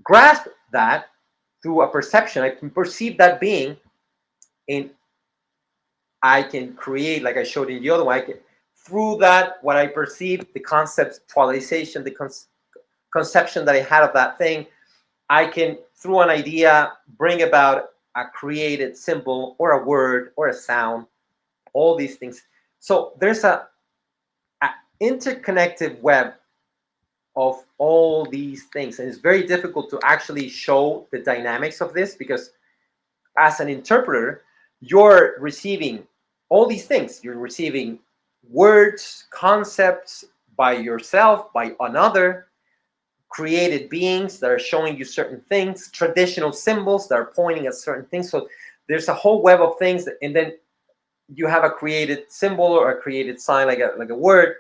grasp that through a perception. I can perceive that being, and I can create, like I showed in the other one, through that, what I perceive, the conceptualization, the conception that I had of that thing, I can, through an idea, bring about a created symbol or a word or a sound, all these things. So there's a interconnected web of all these things, and it's very difficult to actually show the dynamics of this, because as an interpreter, you're receiving all these things. You're receiving words, concepts by yourself, by another, created beings that are showing you certain things, traditional symbols that are pointing at certain things. So there's a whole web of things, and then you have a created symbol or a created sign, like a word,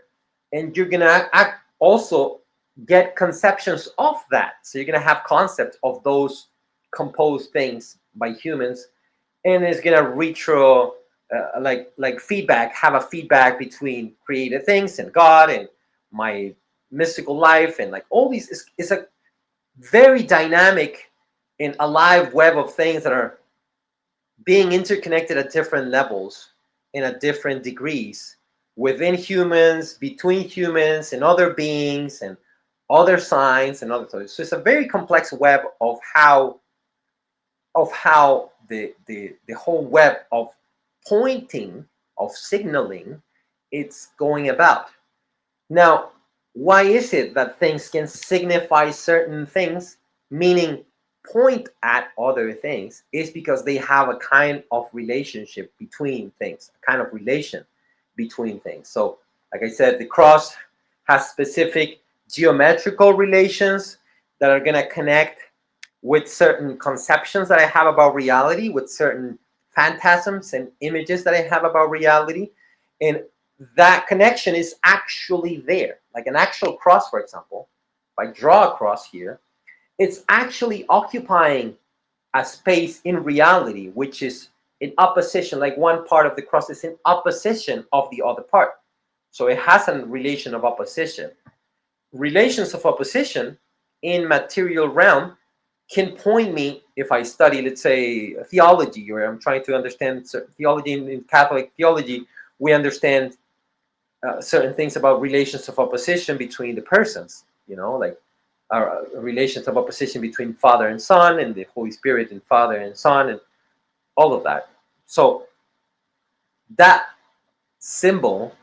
and you're gonna also get conceptions of that. So you're gonna have concepts of those composed things by humans, and it's gonna retro, like feedback, have a feedback between created things and God and my mystical life, and like all these is a very dynamic and alive web of things that are being interconnected at different levels and at different degrees within humans, between humans and other beings and other signs and other things. So it's a very complex web of how the whole web of pointing, of signaling, it's going about. Now, why is it that things can signify certain things, meaning point at other things? Is because they have a kind of relationship between things, a kind of relation between things. So, like I said, the cross has specific geometrical relations that are going to connect with certain conceptions that I have about reality, with certain phantasms and images that I have about reality. And that connection is actually there. Like an actual cross, for example, if I draw a cross here, it's actually occupying a space in reality, which is in opposition, like one part of the cross is in opposition of the other part. So it has a relation of opposition. Relations of opposition in material realm can point me, if I study, let's say, theology, or I'm trying to understand theology in Catholic theology, we understand certain things about relations of opposition between the persons, like relations of opposition between Father and Son, and the Holy Spirit and Father and Son, and all of that. So that symbol,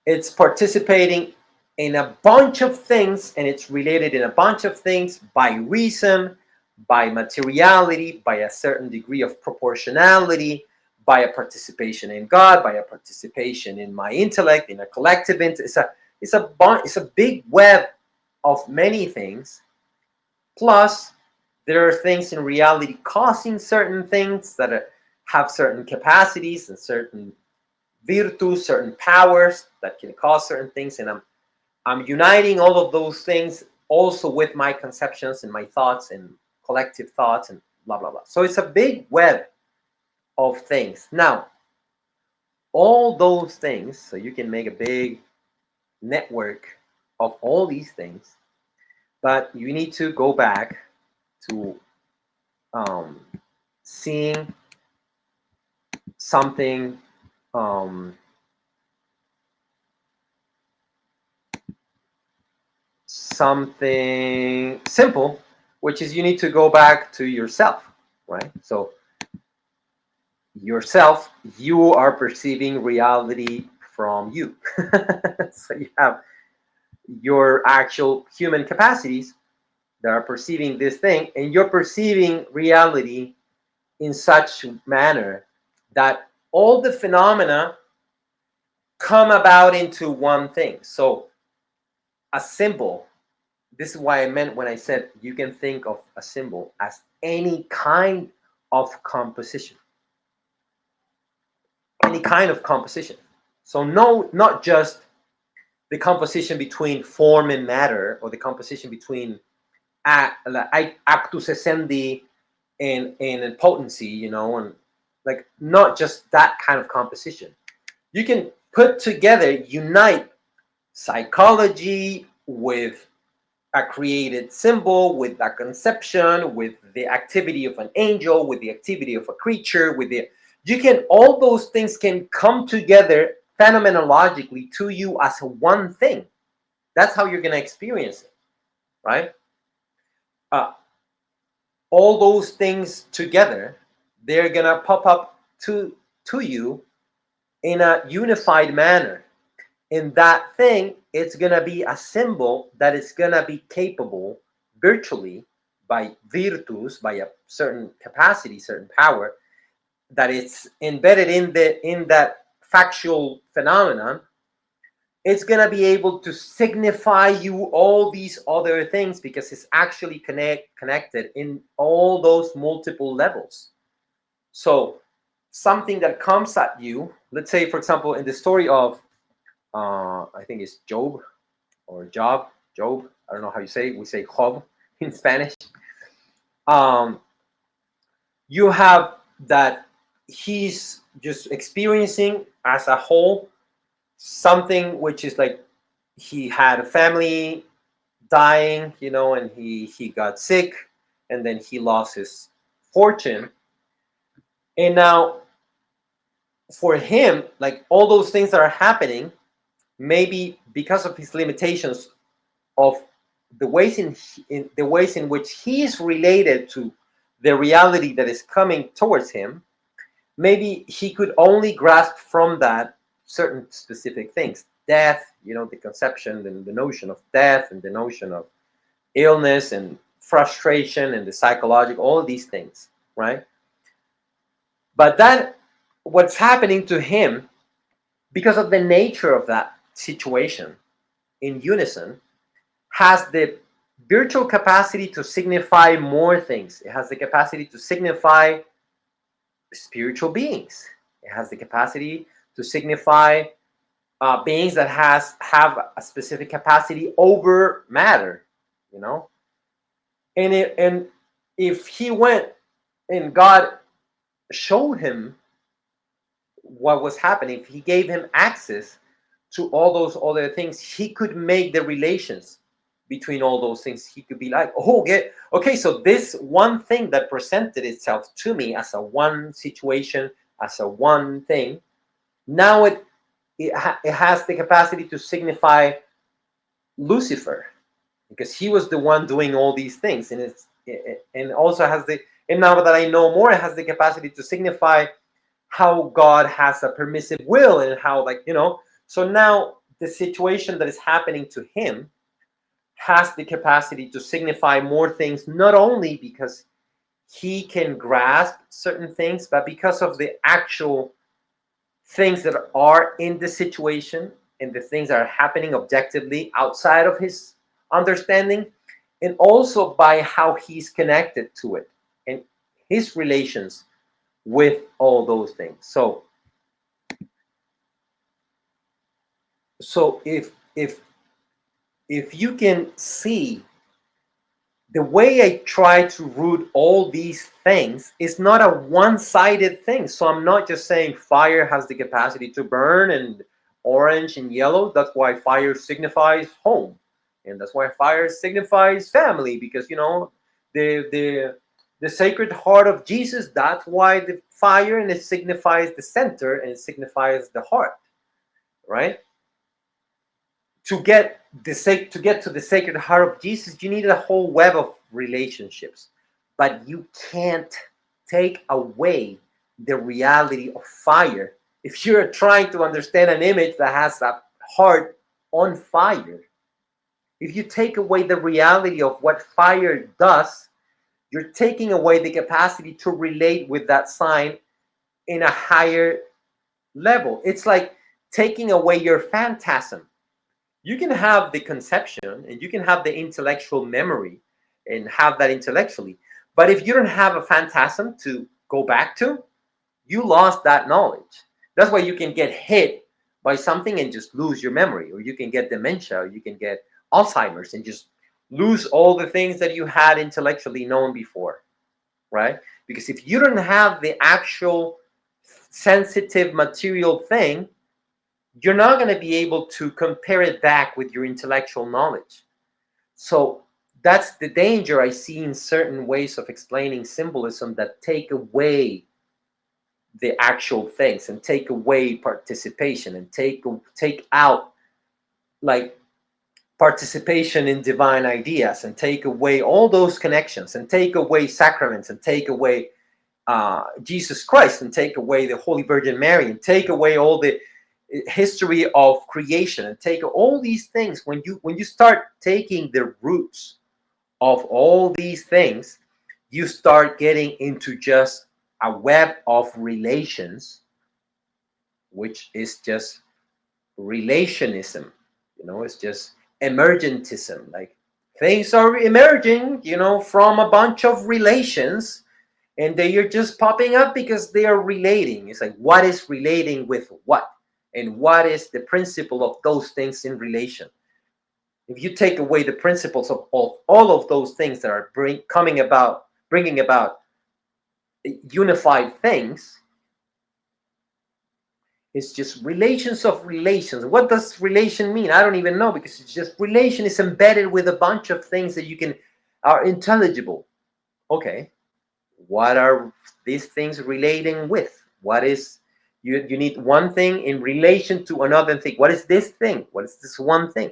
it's participating in a bunch of things, and it's related in a bunch of things by reason, by materiality, by a certain degree of proportionality, by a participation in God, by a participation in my intellect, in a collective it's a big web of many things. Plus, there are things in reality causing certain things that have certain capacities and certain virtues, certain powers that can cause certain things, and I'm uniting all of those things also with my conceptions and my thoughts and collective thoughts and blah blah blah. So it's a big web of things. Now, all those things, so you can make a big network of all these things, but you need to go back to um, seeing something um, something simple, which is you need to go back to yourself, right? So yourself, you are perceiving reality from you. So you have your actual human capacities that are perceiving this thing, and you're perceiving reality in such manner that all the phenomena come about into one thing. So a symbol, this is why I meant when I said you can think of a symbol as any kind of composition. Any kind of composition. So no, not just the composition between form and matter, or the composition between actus essendi and potency, and like not just that kind of composition. You can put together, unite psychology with a created symbol, with a conception, with the activity of an angel, with the activity of a creature, all those things can come together phenomenologically to you as one thing. That's how you're going to experience it, right? Uh, all those things together, they're going to pop up to you in a unified manner. In that thing, it's going to be a symbol that is going to be capable virtually by virtus, by a certain capacity, certain power, that it's embedded in that factual phenomenon. It's going to be able to signify you all these other things because it's actually connected in all those multiple levels. So something that comes at you, let's say, for example, in the story of I think it's Job or Job. I don't know how you say it. We say Job in Spanish. Um, you have that he's just experiencing as a whole something which is like he had a family dying, and he got sick, and then he lost his fortune, and now for him, like all those things that are happening, maybe because of his limitations of the ways in which he is related to the reality that is coming towards him, maybe he could only grasp from that certain specific things. Death, the conception and the notion of death, and the notion of illness and frustration and the psychological, all of these things, right? But that, what's happening to him, because of the nature of that situation in unison, has the virtual capacity to signify more things. It has the capacity to signify spiritual beings. It has the capacity to signify beings that have a specific capacity over matter, you know. And if he went and God showed him what was happening, if he gave him access to all those other things, he could make the relations between all those things. He could be like, oh, okay, so this one thing that presented itself to me as a one situation, as a one thing, now it has the capacity to signify Lucifer, because he was the one doing all these things, and also has the, and now that I know more, it has the capacity to signify how God has a permissive will, and how, like, so now the situation that is happening to him has the capacity to signify more things, not only because he can grasp certain things, but because of the actual things that are in the situation and the things that are happening objectively outside of his understanding, and also by how he's connected to it and his relations with all those things. So if you can see, the way I try to root all these things is not a one-sided thing. So I'm not just saying fire has the capacity to burn, and orange and yellow, that's why fire signifies home, and that's why fire signifies family, because the sacred heart of Jesus, that's why the fire, and it signifies the center, and it signifies the heart, right? To get to the sacred heart of Jesus, you need a whole web of relationships, but you can't take away the reality of fire. If you're trying to understand an image that has a heart on fire, if you take away the reality of what fire does, you're taking away the capacity to relate with that sign in a higher level. It's like taking away your phantasm. You can have the conception and you can have the intellectual memory and have that intellectually, but if you don't have a phantasm to go back to, you lost that knowledge. That's why you can get hit by something and just lose your memory, or you can get dementia, or you can get Alzheimer's and just lose all the things that you had intellectually known before, right? Because if you don't have the actual sensitive material thing, you're not going to be able to compare it back with your intellectual knowledge. So that's the danger I see in certain ways of explaining symbolism that take away the actual things and take away participation and take out, like, participation in divine ideas, and take away all those connections, and take away sacraments, and take away Jesus Christ, and take away the Holy Virgin Mary, and take away all the history of creation, and take all these things. When you start taking the roots of all these things, you start getting into just a web of relations, which is just relationism. It's just emergentism. Like, things are emerging, from a bunch of relations, and they are just popping up because they are relating. It's like, what is relating with what, and what is the principle of those things in relation? If you take away the principles of all of those things that are bringing about unified things, it's just relations of relations. What does relation mean? I don't even know, because it's just relation is embedded with a bunch of things that are intelligible. Okay, what are these things relating with? What is, you need one thing in relation to another thing. What is this thing? What is this one thing?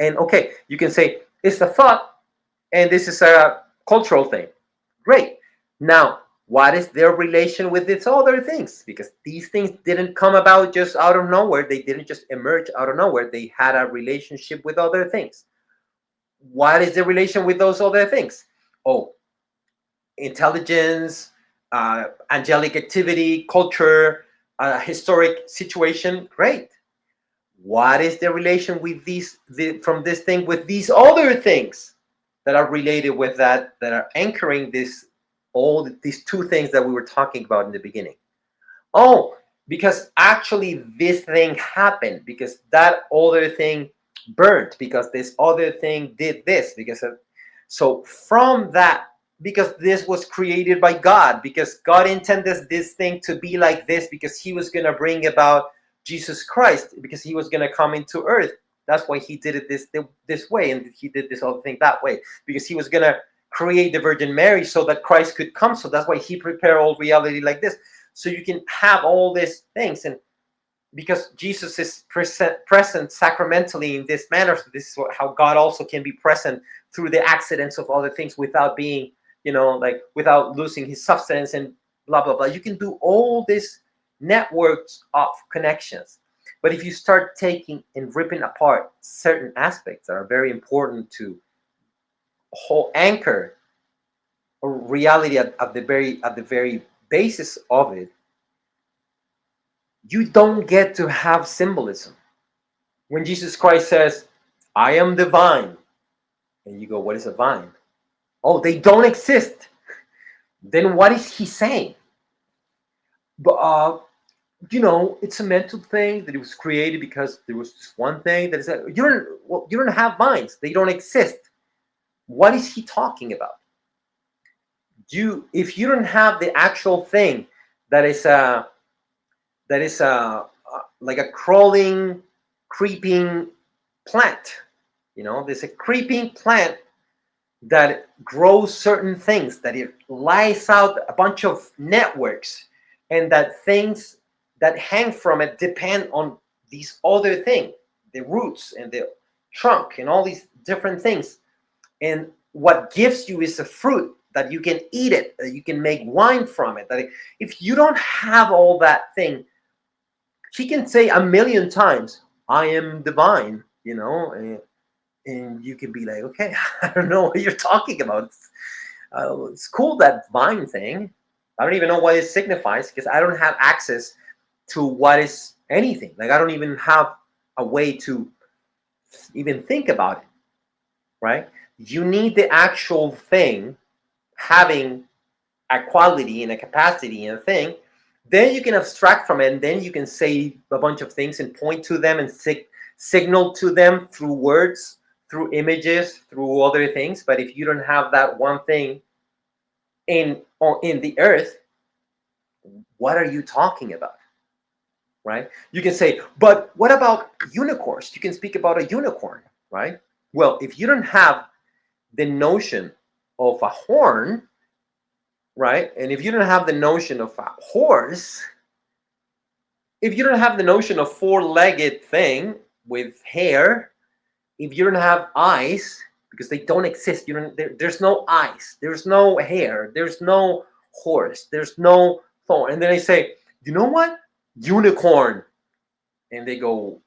And okay, you can say it's a thought and this is a cultural thing. Great. Now, what is their relation with these other things? Because these things didn't come about just out of nowhere. They didn't just emerge out of nowhere. They had a relationship with other things. What is the relation with those other things? Oh, intelligence, angelic activity, culture, historic situation. Great. What is the relation with from this thing with these other things that are related with that are anchoring all these two things that we were talking about in the beginning? Oh, because actually this thing happened, because that other thing burnt, because this other thing did this, So from that, because this was created by God, because God intended this thing to be like this, because he was going to bring about Jesus Christ, because he was going to come into earth. That's why he did it this way, and he did this other thing that way, because he was going to create the Virgin Mary so that Christ could come. So that's why he prepared all reality like this. So you can have all these things. And because Jesus is present sacramentally in this manner, so this is how God also can be present through the accidents of other things without being, like without losing his substance and blah, blah, blah. You can do all these networks of connections. But if you start taking and ripping apart certain aspects that are very important to whole anchor or reality at the very basis of it, you don't get to have symbolism. When Jesus Christ says, I am the vine, and you go, what is a vine? Oh, they don't exist. Then what is he saying? But, it's a mental thing that it was created because there was this one thing that is that you don't have vines. They don't exist. What is he talking about? If you don't have the actual thing that is like a crawling, creeping plant. There's a creeping plant that grows certain things, that it lies out a bunch of networks, and that things that hang from it depend on these other things, the roots and the trunk and all these different things. And what gives you is a fruit that you can eat it, that you can make wine from it. That if you don't have all that thing, he can say a million times, I am divine, and you can be like, okay, I don't know what you're talking about. It's cool, that vine thing. I don't even know what it signifies, because I don't have access to what is anything. Like, I don't even have a way to even think about it, right? You need the actual thing having a quality and a capacity and a thing. Then you can abstract from it, and then you can say a bunch of things and point to them and signal to them through words, through images, through other things. But if you don't have that one thing in the earth, what are you talking about? Right? You can say, but what about unicorns? You can speak about a unicorn, right? Well, if you don't have the notion of a horn, right? And if you don't have the notion of a horse, if you don't have the notion of four-legged thing with hair, if you don't have eyes, because they don't exist, there's no eyes, there's no hair, there's no horse, there's no thorn. And then I say, you know what? Unicorn. And you go,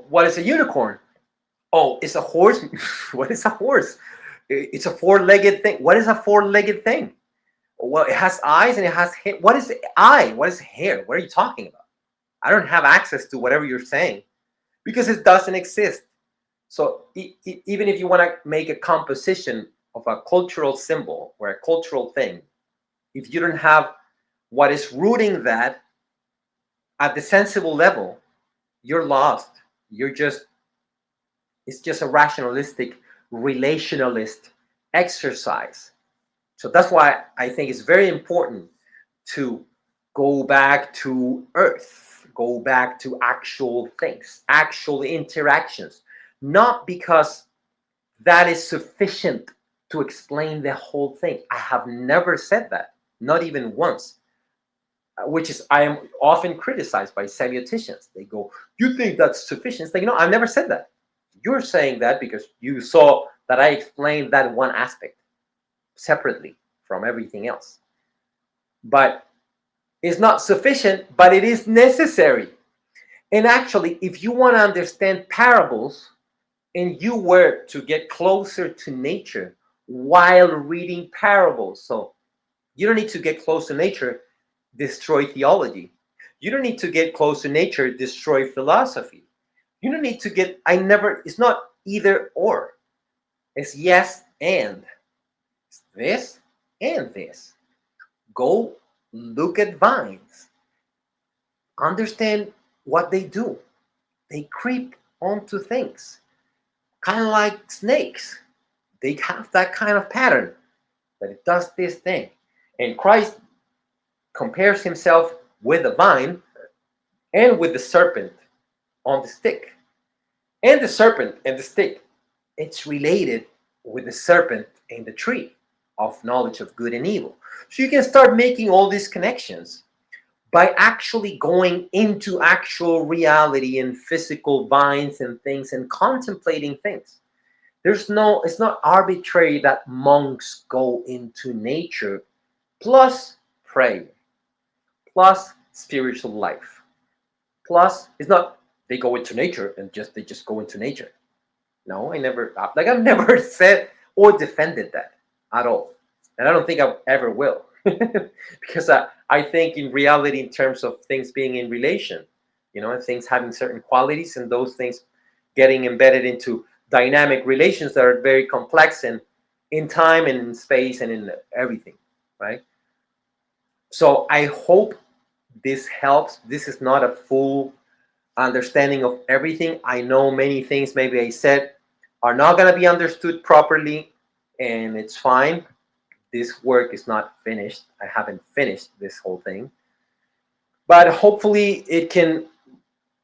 what is a unicorn? Oh, it's a horse. What is a horse? It's a four-legged thing. What is a four-legged thing? Well, it has eyes and it has hair. What is the eye? What is hair? What are you talking about? I don't have access to whatever you're saying, because it doesn't exist. So even if you want to make a composition of a cultural symbol or a cultural thing, if you don't have what is rooting that at the sensible level, you're lost. It's just a rationalistic, relationalist exercise. So that's why I think it's very important to go back to earth, go back to actual things, actual interactions, not because that is sufficient to explain the whole thing. I have never said that, not even once, which is, I am often criticized by semioticians. They go, you think that's sufficient? It's like, no, I've never said that. You're saying that because you saw that I explained that one aspect separately from everything else. But it's not sufficient, but it is necessary. And actually, if you want to understand parables and you were to get closer to nature while reading parables, so you don't need to get close to nature, destroy theology. You don't need to get close to nature, destroy philosophy. You don't need to it's not either or. It's yes and. It's this and this. Go look at vines. Understand what they do. They creep onto things, kind of like snakes. they have that kind of pattern that it does this thing. And Christ compares himself with the vine and with the serpent on the stick. And the serpent and the stick, it's related with the serpent and the tree of knowledge of good and evil. So you can start making all these connections by actually going into actual reality and physical vines and things and contemplating things. It's not arbitrary that monks go into nature plus prayer, plus spiritual life, plus it's not they go into nature and they just go into nature. No, I've never said or defended that at all. And I don't think I ever will. Because I think in reality, in terms of things being in relation, and things having certain qualities and those things getting embedded into dynamic relations that are very complex and in time and in space and in everything, right? So I hope this helps. This is not a full understanding of everything. I know many things maybe I said are not going to be understood properly, and it's fine. This work is not finished. I haven't finished this whole thing, but hopefully it can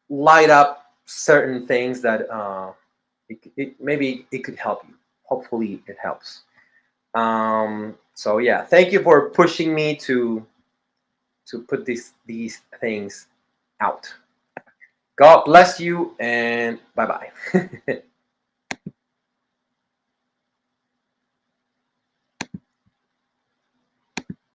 light up certain things that maybe it could help you. Hopefully it helps. So yeah, thank you for pushing me to put these things out. God bless you, and bye bye.